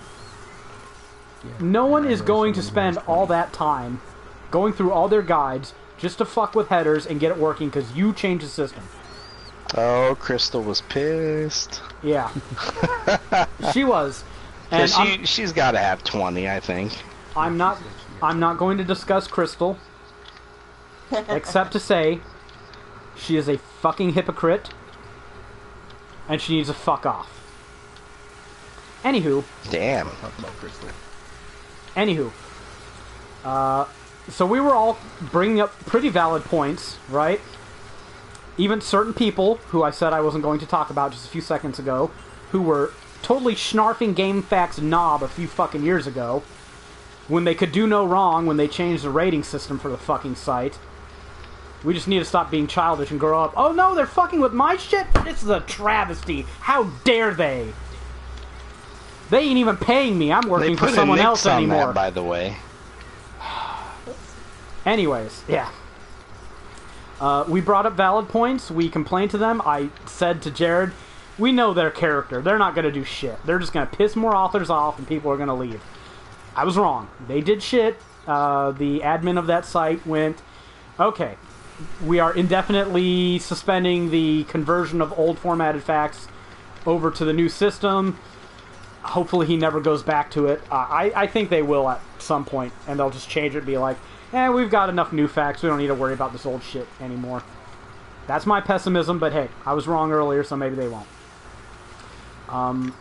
no one is going to spend all that time going through all their guides just to fuck with headers and get it working because you changed the system. Oh, Crystal was pissed. Yeah. She was. And she's got to have 20, I think. I'm not going to discuss Crystal, except to say she is a fucking hypocrite and she needs to fuck off. Anywho. Damn. Talk about Crystal. Anywho, so we were all bringing up pretty valid points, right? Even certain people, who I said I wasn't going to talk about just a few seconds ago, who were totally snarfing GameFAQs knob a few fucking years ago, when they could do no wrong when they changed the rating system for the fucking site. We just need to stop being childish and grow up. Oh no, they're fucking with my shit? This is a travesty. How dare they? They ain't even paying me. I'm working for someone else anymore. That, by the way. Anyways, yeah. We brought up valid points. We complained to them. I said to Jared, we know their character. They're not going to do shit. They're just going to piss more authors off and people are going to leave. I was wrong. They did shit. The admin of that site went, okay, we are indefinitely suspending the conversion of old formatted facts over to the new system. Hopefully he never goes back to it. I think they will at some point, and they'll just change it and be like, we've got enough new facts. We don't need to worry about this old shit anymore. That's my pessimism, but hey, I was wrong earlier, so maybe they won't.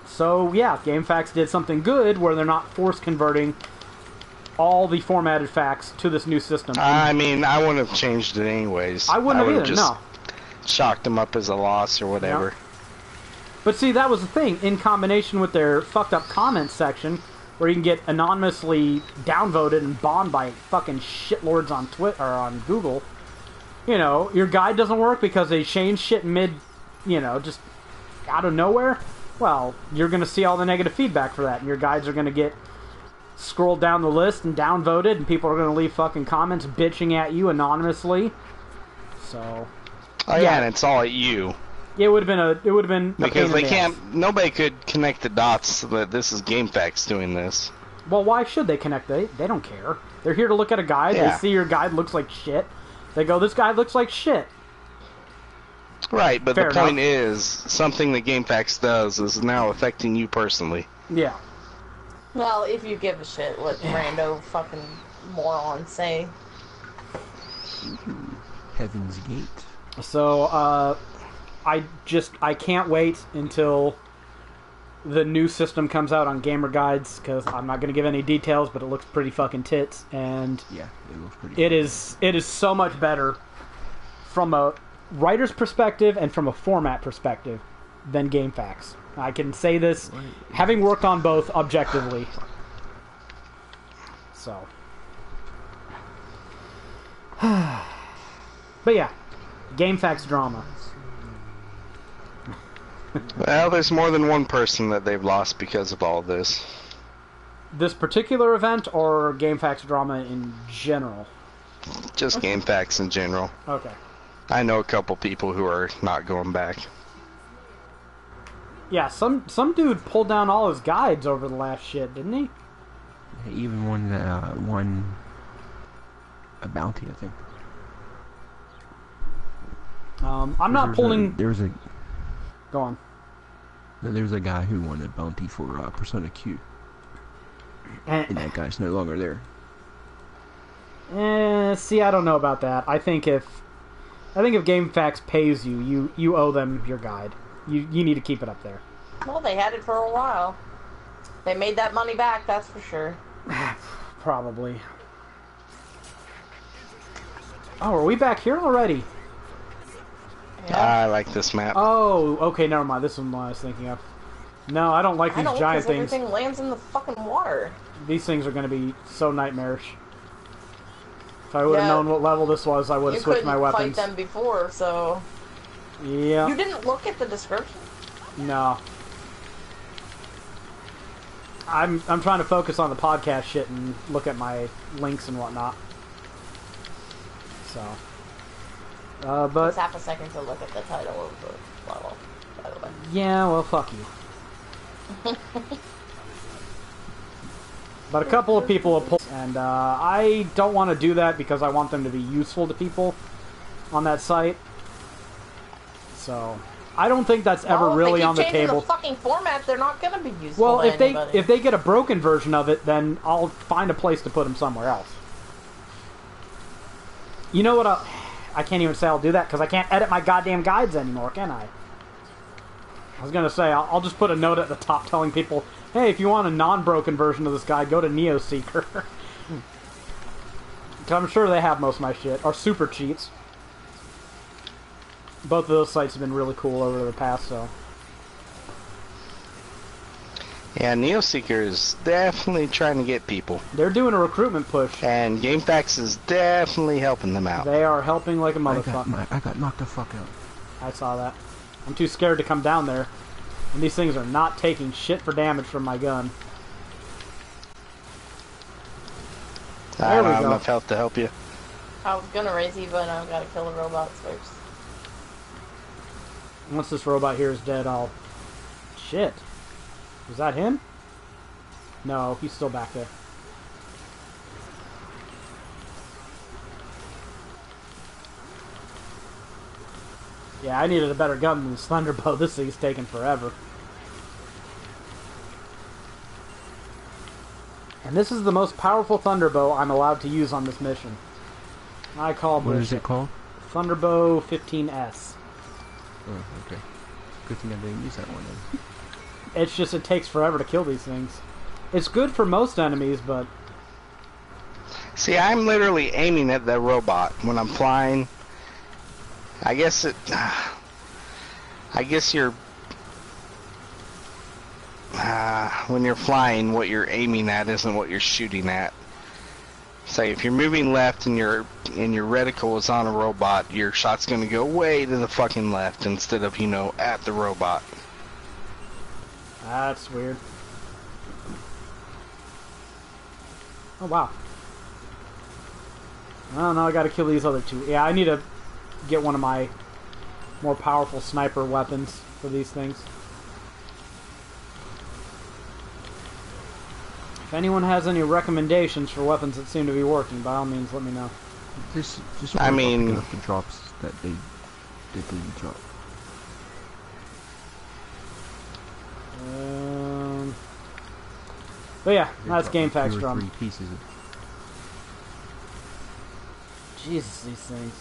So yeah, GameFAQs did something good where they're not force converting all the formatted facts to this new system. I mean, I wouldn't have changed it anyways. I wouldn't have either, no. Chalked them up as a loss or whatever. Yeah. But see, that was the thing. In combination with their fucked up comments section, where you can get anonymously downvoted and bombed by fucking shitlords on Twitter or on Google. You know, your guide doesn't work because they change shit mid, you know, just out of nowhere. Well, you're going to see all the negative feedback for that, and your guides are going to get scrolled down the list and downvoted, and people are going to leave fucking comments bitching at you anonymously. So, oh yeah, and it's all at you. It would have been because they can't. Nobody could connect the dots that this is GameFAQs doing this. Well, why should they connect? They don't care. They're here to look at a guide. Yeah. They see your guide looks like shit. They go, this guide looks like shit. Right, but Fair the point enough. is, something that GameFAQs does is now affecting you personally. Yeah. Well, if you give a shit what rando fucking morons say. Heaven's Gate. So, I can't wait until the new system comes out on Gamer Guides, because I'm not going to give any details, but it looks pretty fucking tits, and Yeah, it looks pretty. it is so much better from a writer's perspective and from a format perspective than GameFAQs. I can say this, having worked on both objectively. So. But yeah, GameFAQs drama. Well, there's more than one person that they've lost because of all this. This particular event or GameFAQs drama in general? Just GameFAQs in general. Okay. I know a couple people who are not going back. Yeah, some dude pulled down all his guides over the last shit, didn't he? Even one won a bounty, I think. I'm not pulling... There was a Go on. a guy who won a bounty for Persona Q, and that guy's no longer there. See, I don't know about that. I think if GameFAQs pays you, you owe them your guide. You need to keep it up there. Well, they had it for a while. They made that money back, that's for sure. Probably. Oh, are we back here already? Yeah. I like this map. Oh, okay, never mind. This one I was thinking of. No, I don't like I these don't, giant 'cause things. everything lands in the fucking water. These things are going to be so nightmarish. If I would have Yeah. known what level this was, I would You have switched couldn't my weapons. fight them before, so... Yeah. You didn't look at the description? No. I'm trying to focus on the podcast shit and look at my links and whatnot. So. But It's half a second to look at the title of the level, by the way. yeah, well, fuck you. But a couple of people have pulled, and I don't want to do that because I want them to be useful to people on that site. So, I don't think that's ever really on the If they keep changing table. the fucking format, they're not gonna be useful Well, to if anybody. they get a broken version of it, then I'll find a place to put them somewhere else. You know what? I can't even say I'll do that because I can't edit my goddamn guides anymore, can I? I was gonna say I'll just put a note at the top telling people, hey, if you want a non-broken version of this guide, go to NeoSeeker. 'Cause I'm sure they have most of my shit. Or Super Cheats. Both of those sites have been really cool over the past, so. Yeah, NeoSeeker is definitely trying to get people. They're doing a recruitment push. And GameFAQs is definitely helping them out. They are helping like a motherfucker. I got knocked the fuck out. I saw that. I'm too scared to come down there. And these things are not taking shit for damage from my gun. I There don't we have go. enough health to help you. I was gonna raise you, but I've gotta kill the robots first. Once this robot here is dead, I'll... Shit. Was that him? No, he's still back there. Yeah, I needed a better gun than this Thunderbow. This thing's taking forever. And this is the most powerful Thunderbow I'm allowed to use on this mission. I call What is bullshit. it called? Thunderbow 15S. Oh, okay. Good thing I didn't use that one then. It's just, it takes forever to kill these things. It's good for most enemies, but... See, I'm literally aiming at the robot when I'm flying. I guess it... I guess you're... when you're flying, what you're aiming at isn't what you're shooting at. So if you're moving left and your reticle is on a robot, your shot's gonna go way to the fucking left instead of, you know, at the robot. That's weird. Oh wow. Oh no, I gotta kill these other two. Yeah, I need to get one of my more powerful sniper weapons for these things. If anyone has any recommendations for weapons that seem to be working, by all means, let me know. Just I mean, the drops that they drop. But yeah, They that's drop GameFAQs 2 or drum. 3 pieces. Jesus, these things.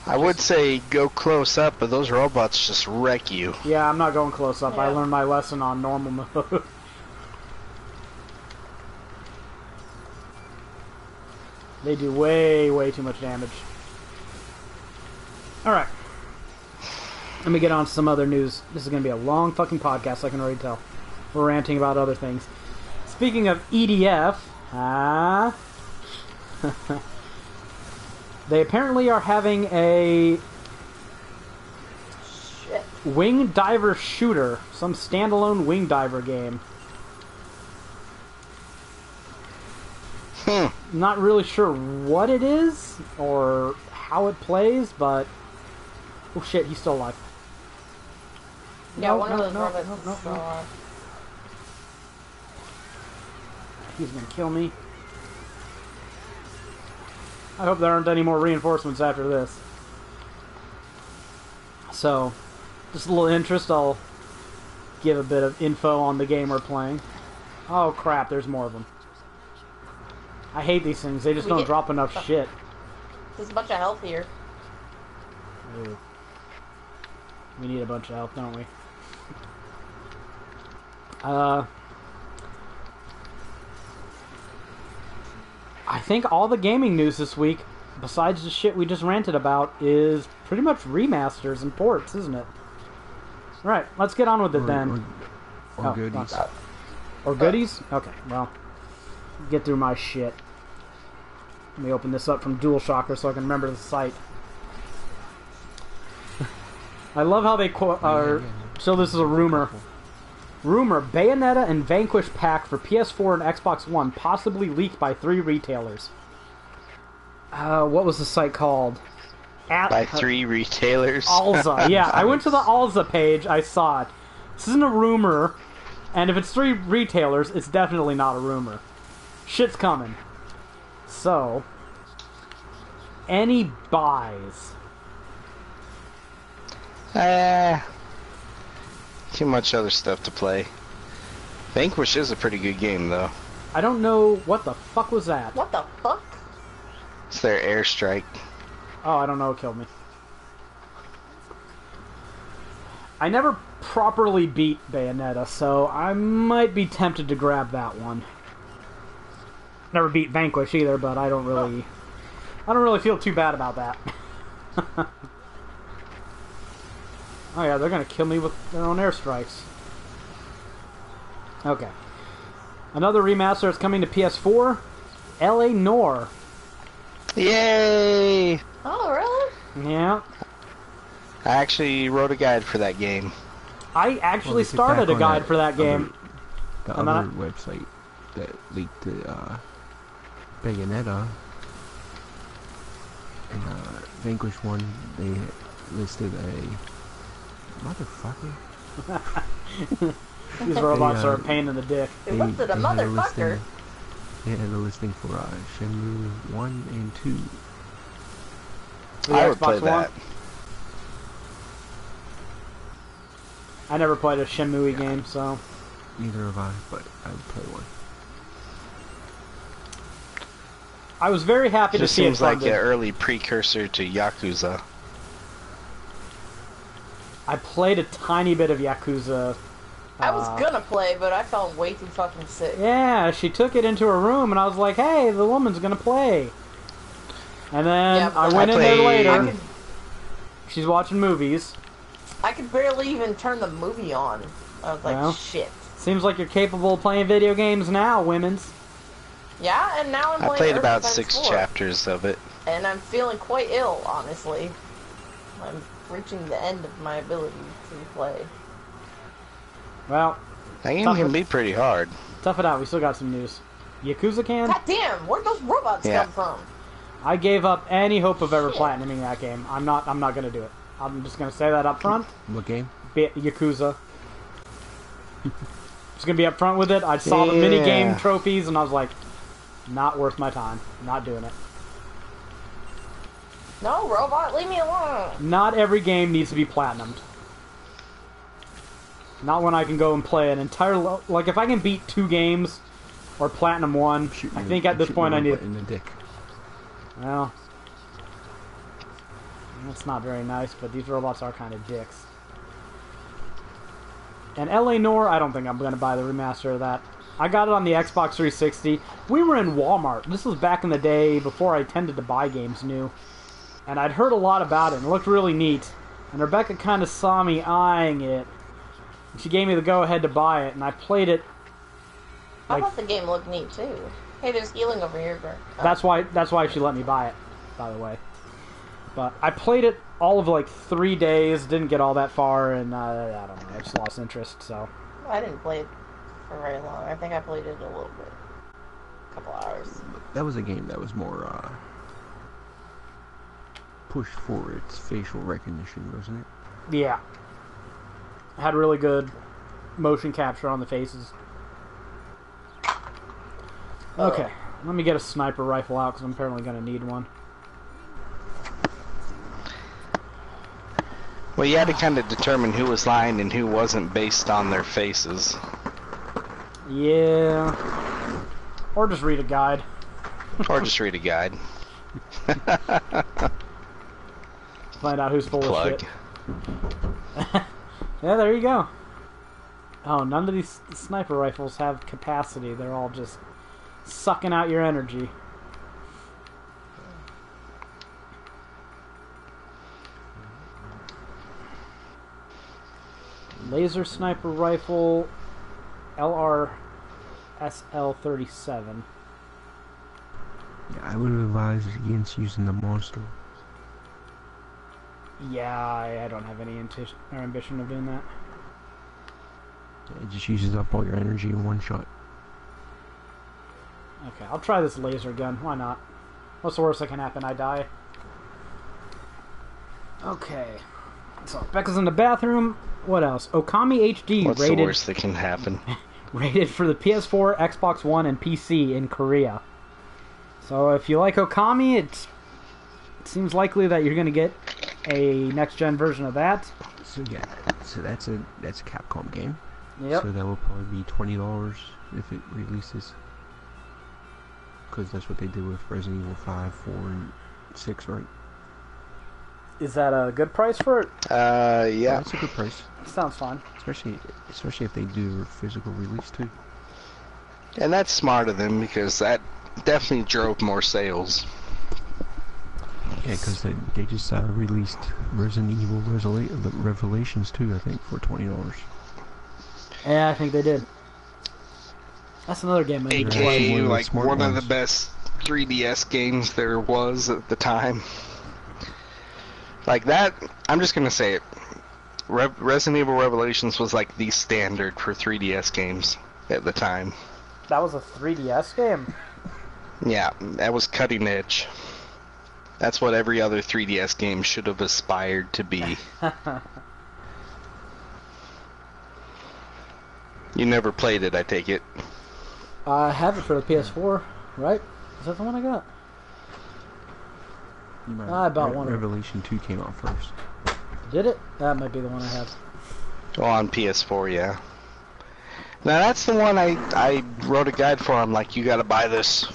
I would say go close up, but those robots just wreck you. Yeah, I'm not going close up. I Yeah. learned my lesson on normal mode. They do way, way too much damage. Alright. Let me get on to some other news. This is going to be a long fucking podcast, I can already tell. We're ranting about other things. Speaking of EDF, they apparently are having a Shit. wing diver shooter, some standalone wing diver game. Not really sure what it is or how it plays, but oh shit, he's still alive. Yeah, No, one of no, those no, robots no, is no, still no. alive. He's gonna kill me. I hope there aren't any more reinforcements after this. So, just a little interest, I'll give a bit of info on the game we're playing. Oh crap, there's more of them. I hate these things, they just We don't get- drop enough shit. There's a bunch of health here. Ooh. We need a bunch of health, don't we? I think all the gaming news this week, besides the shit we just ranted about, is pretty much remasters and ports, isn't it? Right, let's get on with it then. Or Oh, goodies. fuck. Or goodies? Okay, well, get through my shit. Let me open this up from DualShocker so I can remember the site. I love how they so this is a rumor. Rumor, Bayonetta and Vanquish pack for PS4 and Xbox One possibly leaked by 3 retailers. What was the site called? By 3 retailers. Alza. Yeah, I went to the Alza page. I saw it. This isn't a rumor, and if it's 3 retailers, it's definitely not a rumor. Shit's coming. So, any buys? Too much other stuff to play. Vanquish is a pretty good game, though. I don't know what the fuck was that. What the fuck? It's their airstrike. Oh, I don't know. It killed me. I never properly beat Bayonetta, so I might be tempted to grab that one. Never beat Vanquish either, but I don't really feel too bad about that. Oh yeah, they're gonna kill me with their own airstrikes. Okay. Another remaster is coming to PS4. L.A. Noire. Yay! Oh, really? Yeah. I actually wrote a guide for that game. I actually Well, this is started back a on guide that for that game. The And other then website that leaked the Bayonetta and Vanquish one, they listed a motherfucker. These robots They, are a pain in the dick. They looked at a had motherfucker. They had a listing for Shenmue 1 and 2. The I would Xbox play One. that. I never played a Shenmue game, so Neither have I, but I would play one. I was very happy to Just see it seems like funded. an early precursor to Yakuza. I played a tiny bit of Yakuza. I was gonna play, but I felt way too fucking sick. Yeah, she took it into her room, and I was like, "Hey, the woman's gonna play." And then Yeah, I but went I in there played- later. I could, She's watching movies, I could barely even turn the movie on. I was like, Well. shit. Seems like you're capable of playing video games now, women's. Yeah, and now I'm playing I played Earth about Defense 6 4, chapters of it. and I'm feeling quite ill, honestly. I'm reaching the end of my ability to play. Well, That game Tough can it. be pretty hard. tough it out. We still got some news. Yakuza can? God damn, where'd those robots Yeah. come from? I gave up any hope of ever Shit. platinuming that game. I'm not gonna do it. I'm just gonna say that up front. What game? Yakuza. Just gonna be up front with it. I saw the mini game Yeah. trophies and I was like, not worth my time. Not doing it. No, robot, leave me alone. Not every game needs to be platinumed. Not when I can go and play an entire like if I can beat 2 games or platinum 1. I think at this point I need. in the dick. Well, that's not very nice, but these robots are kind of dicks. And LA Noire, I don't think I'm going to buy the remaster of that. I got it on the Xbox 360. We were in Walmart. This was back in the day before I tended to buy games new. And I'd heard a lot about it, and it looked really neat. And Rebecca kind of saw me eyeing it. And she gave me the go-ahead to buy it, and I played it. I Like- thought the game looked neat too. Hey, there's healing over here, bro. Oh. That's why she let me buy it, by the way. But I played it all of like 3 days, didn't get all that far, and I don't know, I just lost interest. So I didn't play it for very long. I think I played it a little bit. A couple hours. That was a game that was more pushed for its facial recognition, wasn't it? yeah, had really good motion capture on the faces. Okay, let me get a sniper rifle out because I'm apparently going to need one. Well, you had to kind of determine who was lying and who wasn't based on their faces. Yeah, or just read a guide. Or just read a guide. Find out who's full Plug. of shit. Yeah, there you go. Oh, none of these sniper rifles have capacity. They're all just sucking out your energy. Laser sniper rifle LRSL-37. Yeah, I would advise against using the monster. Yeah, I don't have any ambition of doing that. It just uses up all your energy in one shot. Okay, I'll try this laser gun. Why not? What's the worst that can happen? I die. Okay. So, Becca's in the bathroom. What else? Okami HD What's the rated worst that can happen? rated for the PS4, Xbox One, and PC in Korea. So if you like Okami, it seems likely that you're going to get a next-gen version of that. So yeah, so that's a Capcom game. Yep. So that will probably be $20 if it releases. Because that's what they did with Resident Evil 5, 4, and 6, right? Is that a good price for it? Oh, Yeah. that's a good price, Sounds fun. especially if they do a physical release too. And that's smart of them because that definitely drove more sales. Yeah, because they just released Resident Evil Revelations 2, I think, for $20. Yeah, I think they did. That's another game I need to play. AKA one of the like smart one of the ones. best 3DS games there was at the time. Like that, I'm just gonna say it. Resident Evil Revelations was like the standard for 3DS games at the time. That was a 3DS game. Yeah, that was cutting edge. That's what every other 3DS game should have aspired to be. You never played it, I take it. I have it for the PS4, right? Is that the one I got? I bought one of them. Revelation 2 came out first. Did it? That might be the one I have. Well, on PS4, yeah. Now that's the one I wrote a guide for. I'm like, you gotta buy this.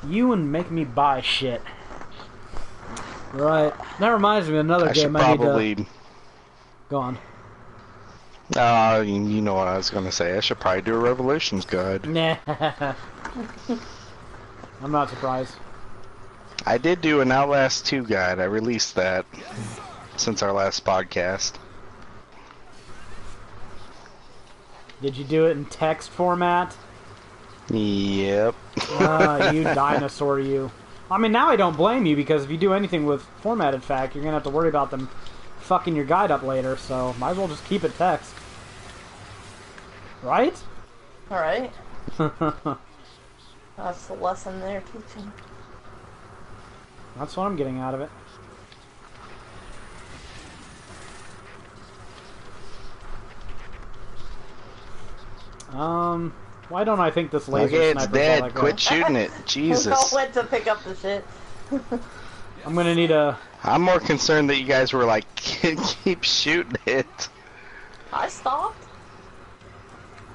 You and make me buy shit. Right. That reminds me of another I should game I need probably... to... Go on. You know what I was gonna say. I should probably do a Revelations guide. Nah. I'm not surprised. I did do an Outlast 2 guide. I released that since our last podcast. Did you do it in text format? Yep. You dinosaur, you. I mean, now I don't blame you, because if you do anything with formatted FAQ, you're going to have to worry about them fucking your guide up later, so might as well just keep it text. Right? Alright. That's the lesson they're teaching. That's what I'm getting out of it. Why don't I think this laser Okay, it's sniper's dead. all that Quit good? shooting it. Jesus. I went to pick up the shit. I'm gonna need a... I'm more concerned that you guys were like, keep shooting it. I stopped.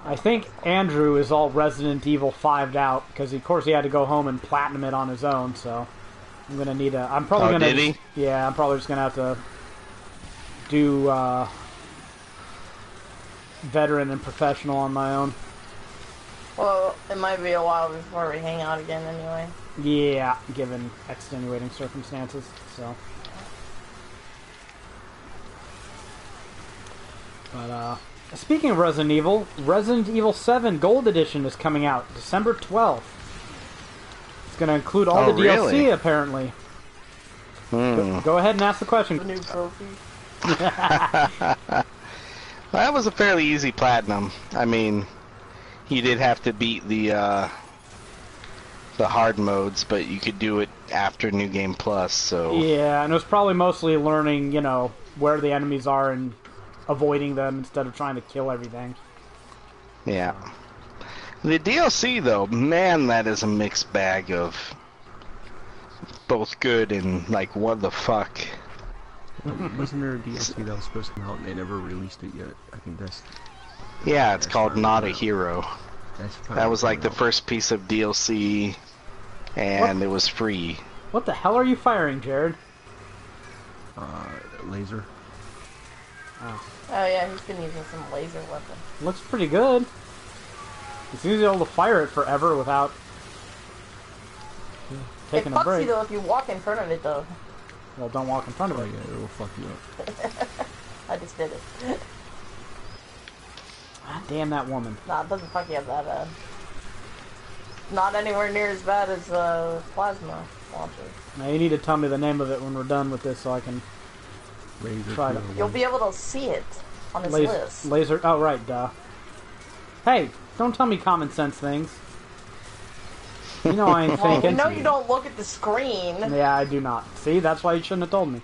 I think Andrew is all Resident Evil 5'd out, because of course he had to go home and platinum it on his own, so... I'm gonna need a... I'm probably gonna... Did he? Yeah, I'm probably just gonna have to do, veteran and professional on my own. Well, it might be a while before we hang out again anyway. Yeah, given extenuating circumstances, so... But, speaking of Resident Evil 7 Gold Edition is coming out December 12th. It's going to include all the DLC, really? apparently. Go ahead and ask the question. The new trophy. Well, that was a fairly easy platinum. I mean, you did have to beat the hard modes, but you could do it after New Game Plus, so... Yeah, and it was probably mostly learning, you know, where the enemies are and avoiding them instead of trying to kill everything. Yeah. The DLC, though, man, that is a mixed bag of both good and, like, what the fuck. Wasn't there a DLC that was supposed to come out and they never released it yet? I think that's... Yeah, it's called Not a Hero. That was like the first piece of DLC, and it was free. What the hell are you firing, Jared? Laser. Oh. Oh yeah, he's been using some laser weapon. Looks pretty good. It seems you're able to fire it forever without taking it a fucks break. you though if you walk in front of it though. Well, don't walk in front of Oh it. yeah, it'll fuck you up. I just did it. Ah, damn that woman. Nah, it doesn't fuck you up that bad. Not anywhere near as bad as plasma launcher. Now you need to tell me the name of it when we're done with this so I can Laser try to... You'll be able to see it on this list. Laser... Oh, right, duh. Hey, don't tell me common sense things. You know I ain't Well, we thinking. know you don't look at the screen. Yeah, I do not. See, that's why you shouldn't have told me.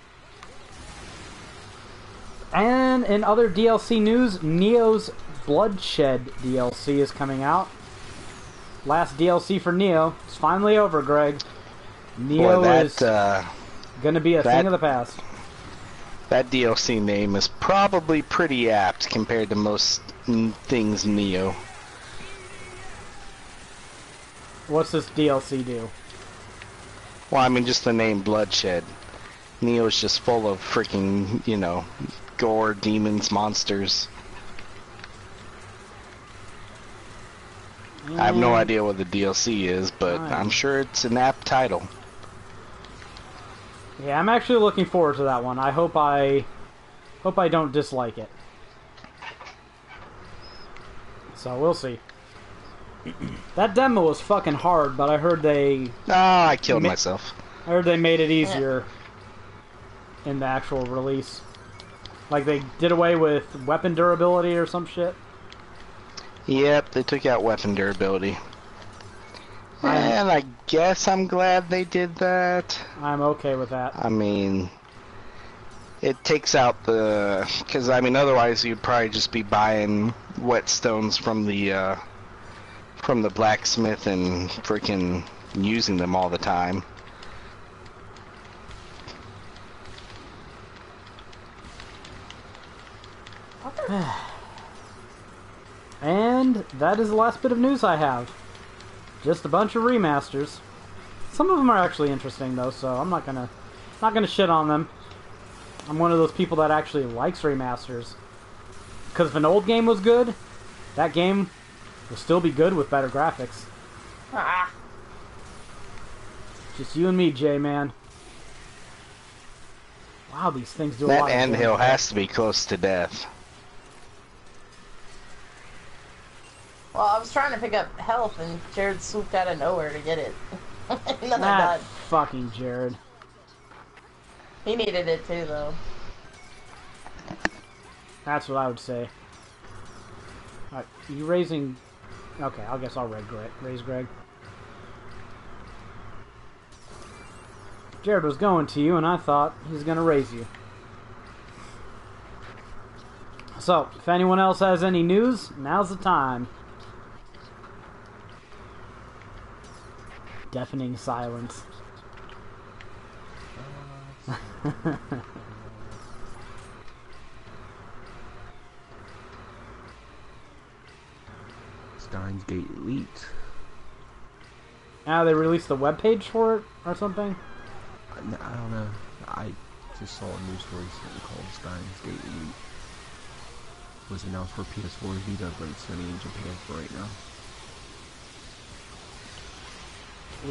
And in other DLC news, Neo's Bloodshed DLC is coming out. Last DLC for Neo. It's finally over, Greg. Neo is gonna be a thing of the past. That DLC name is probably pretty apt compared to most things Neo. What's this DLC do? Well, I mean, just the name Bloodshed. Neo's just full of freaking, you know, gore, demons, monsters. I have no idea what the DLC is, but I'm sure it's an apt title. Yeah, I'm actually looking forward to that one. I hope I don't dislike it. So we'll see. That demo was fucking hard, but I heard they... Ah, I killed myself. I heard they made it easier in the actual release. Like they did away with weapon durability or some shit. Yep, they took out weapon durability. And I guess I'm glad they did that. I'm okay with that. I mean, it takes out the... Because, I mean, otherwise you'd probably just be buying whetstones from the blacksmith and freaking using them all the time. And that is the last bit of news I have. Just a bunch of remasters. Some of them are actually interesting though, so I'm not gonna shit on them. I'm one of those people that actually likes remasters. Because if an old game was good, that game will still be good with better graphics. Ah. Just you and me, J-Man. Wow, these things do a That lot of anthill damage. has to be close to death. Well, I was trying to pick up health, and Jared swooped out of nowhere to get it. And then I That died. fucking Jared. He needed it too, though. That's what I would say. Alright, you raising... Okay, I guess I'll raise Greg. Jared was going to you, and I thought he was going to raise you. So, if anyone else has any news, now's the time. Deafening silence. Steins Gate Elite. Now they released the webpage for it, or something? I don't know. I just saw a news story called Steins Gate Elite. Was announced for PS4 Vita, but it's only in Japan for right now.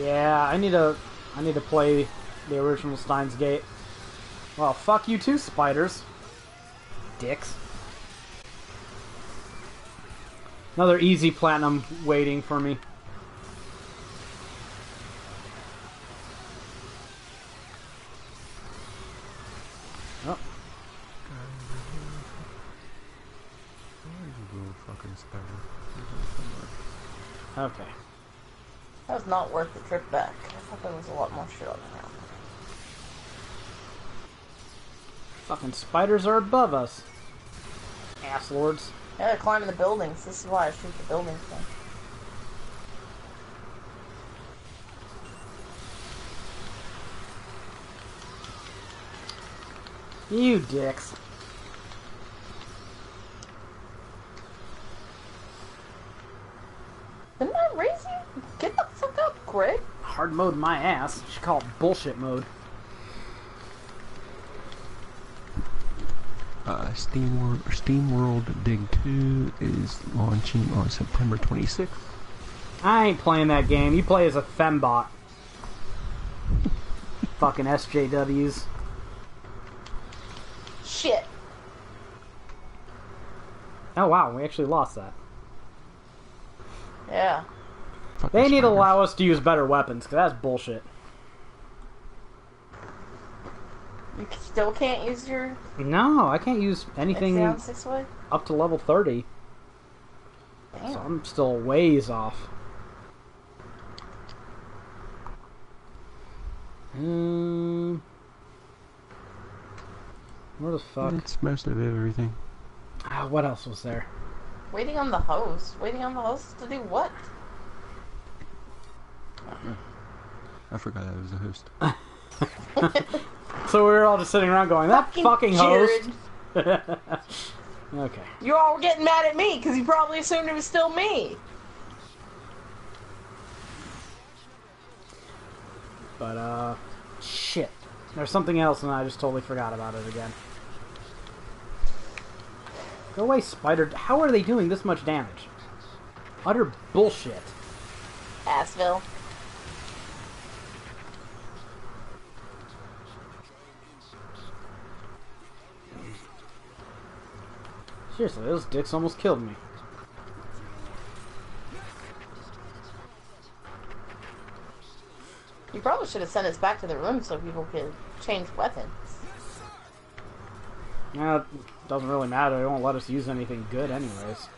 Yeah, I need to play the original Steins Gate. Well, fuck you too, spiders. Dicks. Another easy platinum waiting for me. Oh. Okay. That was not worth the trip back. I thought there was a lot more shit on the ground. Fucking spiders are above us. Ass lords. Yeah, they're climbing the buildings. This is why I shoot the buildings thing. You dicks. Didn't I raise you? Get the fuck up, Greg. Hard mode my ass. You should call it bullshit mode. Steam World Dig 2 is launching on September 26th. I ain't playing that game. You play as a fembot. Fucking SJWs. Shit. Oh wow, we actually lost that. Yeah. Fucking They need to spiders. allow us to use better weapons, because that's bullshit. You still can't use your No, I can't use anything down 6-way? up to level 30. Damn. So I'm still ways off. Where the fuck? It's most of everything. Ah, what else was there? Waiting on the host? Waiting on the host to do what? I forgot I was a host. So we were all just sitting around going, that fucking host. Jared. Okay. You all were getting mad at me because you probably assumed it was still me. But, shit. There's something else and I just totally forgot about it again. Go away, spider. How are they doing this much damage? Utter bullshit. Assville. Seriously, those dicks almost killed me. You probably should have sent us back to the room so people could change weapons. Yeah, it doesn't really matter. They won't let us use anything good anyways.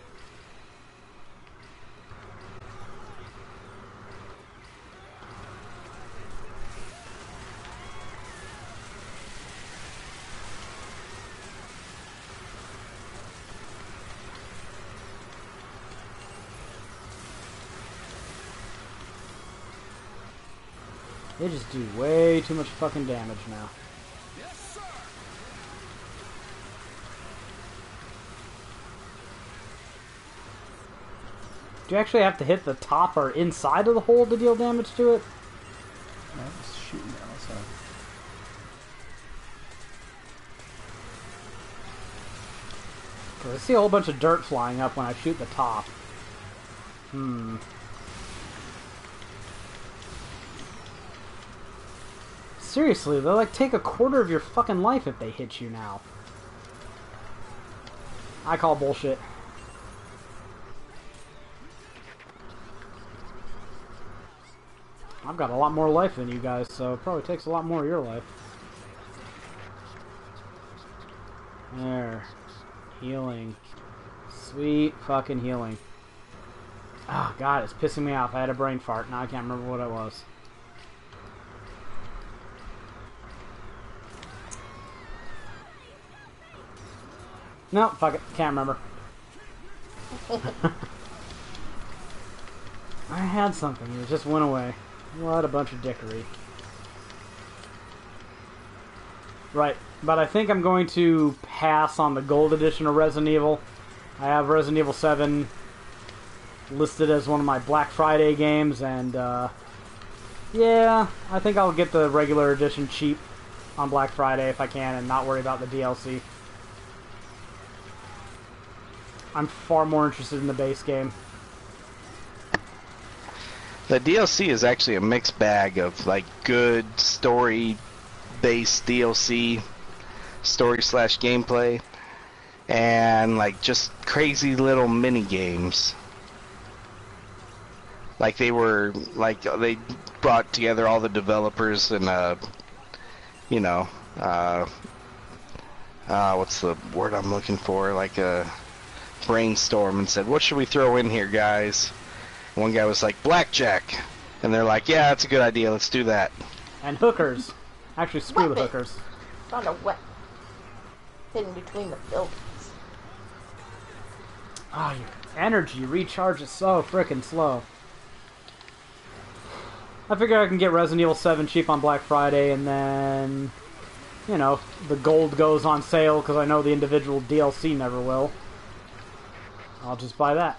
They just do way too much fucking damage now. Do you actually have to hit the top or inside of the hole to deal damage to it? I was shooting outside. Because I see a whole bunch of dirt flying up when I shoot the top. Seriously, they'll like take a quarter of your fucking life if they hit you now. I call bullshit. I've got a lot more life than you guys, so it probably takes a lot more of your life. There. Healing. Sweet fucking healing. Oh god, it's pissing me off. I had a brain fart. Now I can't remember what it was. No, fuck it. Can't remember. I had something. It just went away. What a bunch of dickery. Right. But I think I'm going to pass on the gold edition of Resident Evil. I have Resident Evil 7 listed as one of my Black Friday games, and yeah, I think I'll get the regular edition cheap on Black Friday if I can and not worry about the DLC. I'm far more interested in the base game. The DLC is actually a mixed bag of like good story-based DLC, story/gameplay, and like just crazy little mini games. Like they brought together all the developers and you know, what's the word I'm looking for? Like a brainstorm and said, what should we throw in here, guys? And one guy was like, blackjack. And they're like, yeah, that's a good idea, let's do that. And hookers. Actually, screw the hookers. Found a weapon hidden between the buildings. Ah, your energy recharges so frickin' slow. I figure I can get Resident Evil 7 cheap on Black Friday, and then, you know, the gold goes on sale because I know the individual DLC never will. I'll just buy that.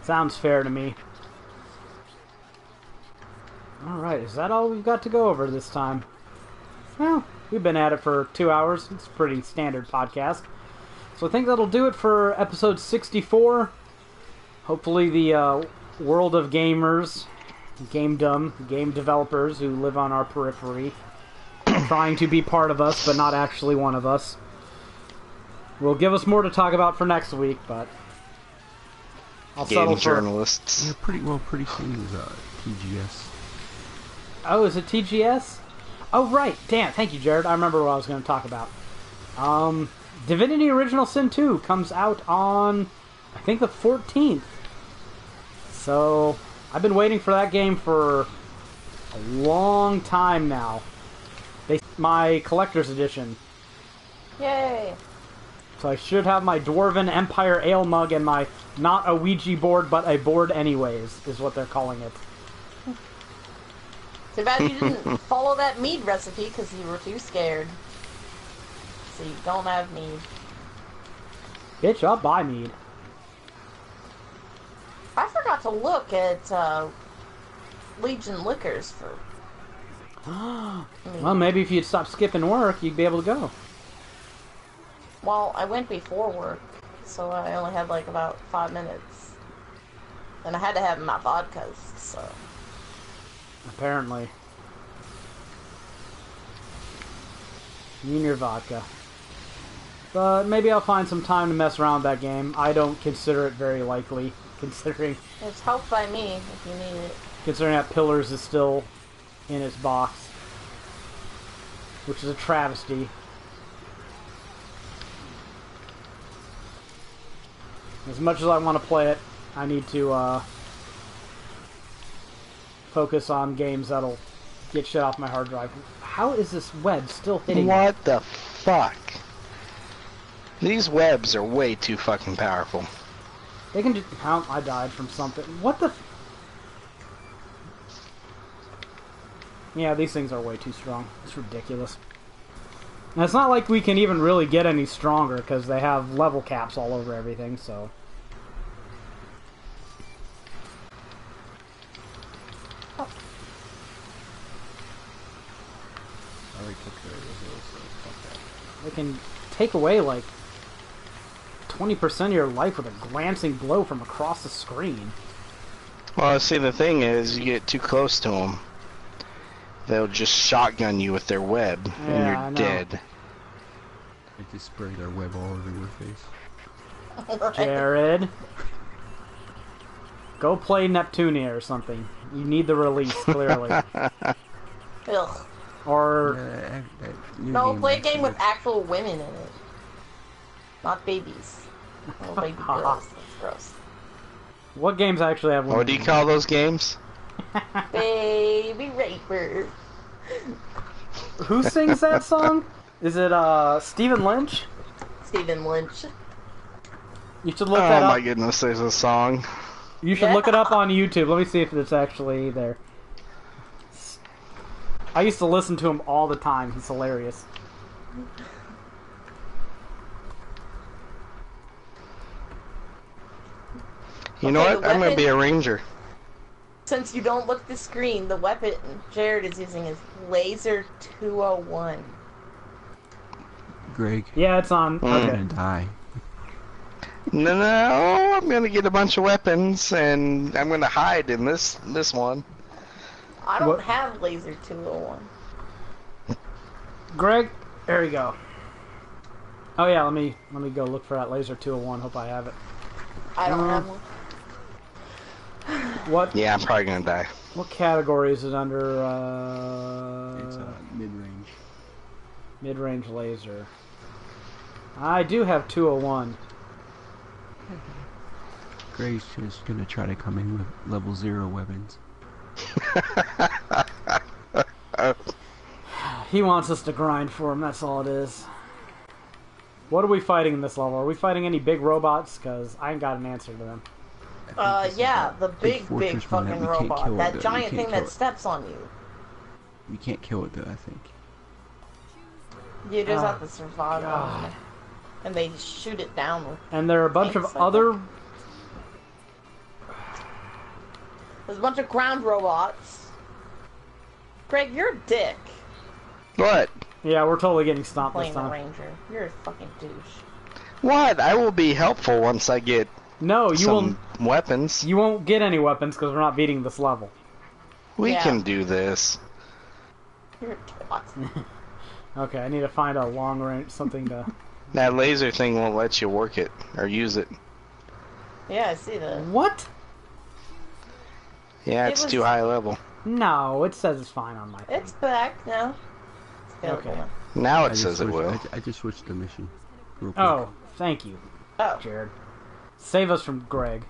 Sounds fair to me. Alright, is that all we've got to go over this time? Well, we've been at it for 2 hours. It's a pretty standard podcast. So I think that'll do it for episode 64. Hopefully the world of gamers, gamedom, game developers who live on our periphery, trying to be part of us but not actually one of us, will give us more to talk about for next week, but I'll settle Game for... journalists. Yeah, pretty soon is TGS. Oh, is it TGS? Oh, right. Damn, thank you, Jared. I remember what I was going to talk about. Divinity Original Sin 2 comes out on, I think, the 14th. So, I've been waiting for that game for a long time now. My collector's edition. Yay! So I should have my Dwarven Empire Ale mug and my not a Ouija board, but a board anyways, is what they're calling it. Too bad you didn't follow that mead recipe because you were too scared. So you don't have mead. Bitch, I'll buy mead. I forgot to look at Legion Liquors for... Well, maybe if you'd stop skipping work, you'd be able to go. Well, I went before work, so I only had like about 5 minutes. And I had to have my vodkas, so... Apparently. You and your vodka. But maybe I'll find some time to mess around with that game. I don't consider it very likely, considering... It's helped by me, if you need it. Considering that Pillars is still in its box. Which is a travesty. As much as I want to play it, I need to, focus on games that'll get shit off my hard drive. How is this web still hitting me? What the fuck? These webs are way too fucking powerful. They can just... How? I died from something. What the... Yeah, these things are way too strong. It's ridiculous. And it's not like we can even really get any stronger, because they have level caps all over everything, so... I already took care of the hill, so fuck that. They can take away, like, 20% of your life with a glancing blow from across the screen. Well, see, the thing is, you get too close to them, they'll just shotgun you with their web, Yeah, and I you're know. dead. They just spray their web all over your face. Right. Jared. Go play Neptunia or something. You need the release, clearly. Ugh. Or... No, play a game with actual women in it. Not babies. Little baby girls. That's gross. What games actually have women? What do you call those games? Baby raper. Who sings that song? Is it, Stephen Lynch? Stephen Lynch. You should look that Oh up. my goodness, there's a song. You should look it up on YouTube. Let me see if it's actually there. I used to listen to him all the time. He's hilarious. You know Okay, what? the I'm gonna weapon- be a ranger. Since you don't look at the screen, the weapon Jared is using is Laser 201. Greg, Yeah, it's on. you're Okay. gonna die. No, I'm gonna get a bunch of weapons, and I'm gonna hide in this one. I don't What? have Laser 201. Greg, there you go. Oh yeah, let me go look for that Laser 201. Hope I have it. I don't have one. What Yeah, I'm probably gonna die. what category is it under? It's mid-range. Mid-range laser. I do have 201. Greg's just gonna try to come in with level 0 weapons. He wants us to grind for him. That's all it is. What are we fighting in this level? Are we fighting any big robots? Because I ain't got an answer to them. Yeah, the big fortress one that fucking we can't robot. kill it, though. That We giant can't thing kill that it. steps on you. We can't kill it though, I think. You just Ah, have to survive on God. it. And they shoot it down with... And there are a bunch of Thanks, I other... There's a bunch of ground robots. Greg, you're a dick. What? Yeah, we're totally getting stomped this Playing the time. ranger. You're a fucking douche. What? I will be helpful once I get No, you some won't. weapons. You won't get any weapons because we're not beating this level. We Yeah. can do this. You're a twat. Okay, I need to find a long range something to. That laser thing won't let you work it or use it. Yeah, I see that. What? Yeah, It it's was- too high level. No, it says it's fine on my thing. It's back now. It's available Okay. now. Now I it just says it switched- will. I just switched the mission. Real quick. Oh, thank you, Oh. Jared. Save us from Greg.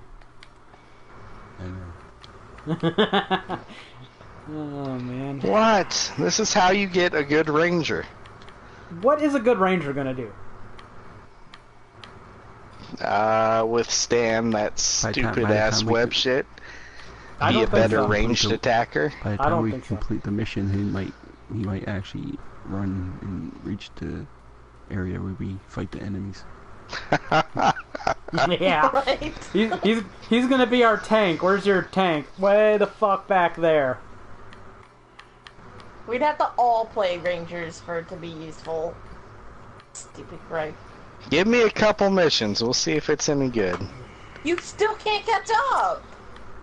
I know. Oh man. What? This is how you get a good ranger. What is a good ranger gonna do? Withstand that By the time- stupid by the ass time we web get- shit. I Be don't a think better so. ranged attacker. By the I don't time we think so. complete the mission, he might actually run and reach the area where we fight the enemies. Yeah. Right? He's gonna be our tank. Where's your tank? Way the fuck back there. We'd have to all play rangers for it to be useful. Stupid Greg. Give me a couple missions. We'll see if it's any good. You still can't catch up!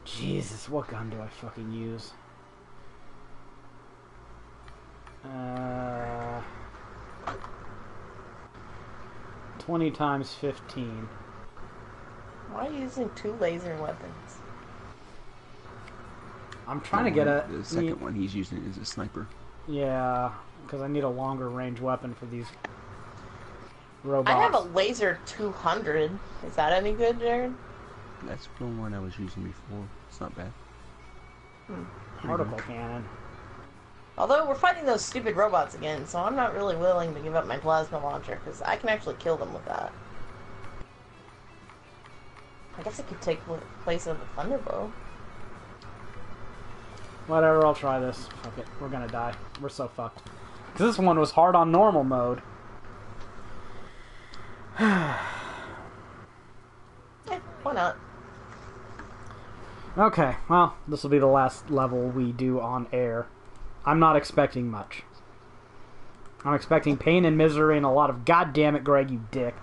Jesus, what gun do I fucking use? 20 times 15. Why are you using 2 laser weapons? I'm trying to get a... The second one he's using is a sniper. Yeah, because I need a longer range weapon for these robots. I have a laser 200. Is that any good, Jared? That's the one I was using before. It's not bad. particle cannon. Although we're fighting those stupid robots again, so I'm not really willing to give up my plasma launcher, because I can actually kill them with that. I guess it could take place of a thunderbow. Whatever, I'll try this. Fuck it, we're gonna die. We're so fucked. Because this one was hard on normal mode. Eh, why not? Okay, well, this will be the last level we do on air. I'm not expecting much. I'm expecting pain and misery and a lot of goddamn it, Greg, you dick.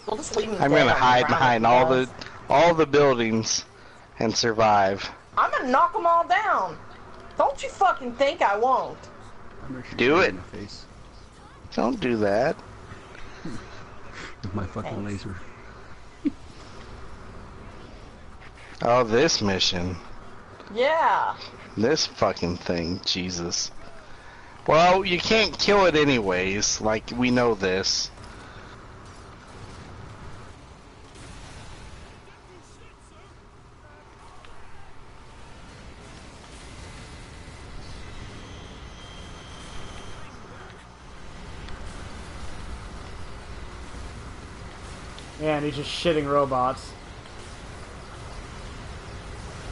We'll just leave him I'm dead gonna on the hide ground behind if he all the buildings and survive. I'm gonna knock them all down. Don't you fucking think I won't. I'm gonna shoot Do you it. in the face Don't do that. with my fucking Thanks. laser. Oh, this mission. Yeah. This fucking thing. Jesus. Well, you can't kill it anyways. Like, we know this. Yeah, and he's just shitting robots.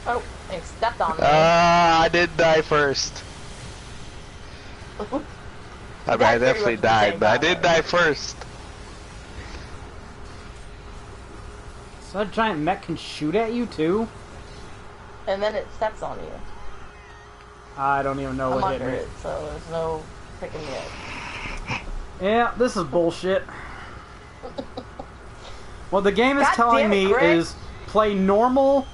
Oh, they stepped on me. I did die first. I mean, I That's pretty definitely much the died, same but I time, did right? die first. So that giant mech can shoot at you too? And then it steps on you. I don't even know I'm what hit under me. it, so there's no picking me up. Yeah, this is bullshit. What the game is God telling damn it, me Greg. is play normal,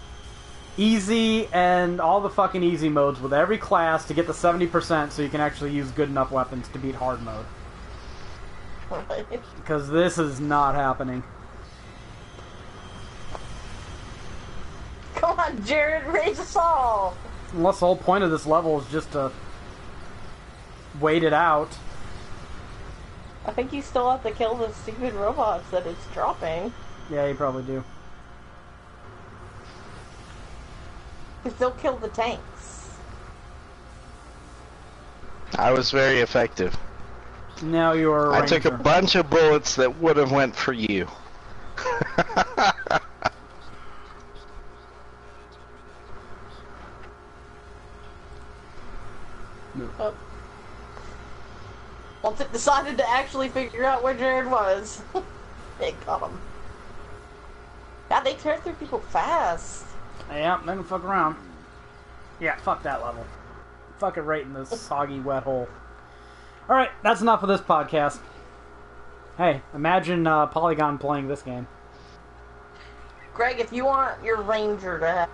easy, and all the fucking easy modes with every class to get the 70% so you can actually use good enough weapons to beat hard mode. Right? Because this is not happening. Come on, Jared, raise us all. Unless the whole point of this level is just to wait it out. I think you still have to kill the stupid robots that it's dropping. Yeah, you probably do. You still kill the tanks. I was very effective. Now you are a I ranger. took a bunch of bullets that would have went for you. Oh. Once it decided to actually figure out where Jared was, it got him. God, they tear through people fast. Yeah, they can fuck around. Yeah, fuck that level. Fuck it right in this soggy, wet hole. Alright, that's enough of this podcast. Hey, imagine Polygon playing this game. Greg, if you want your ranger to have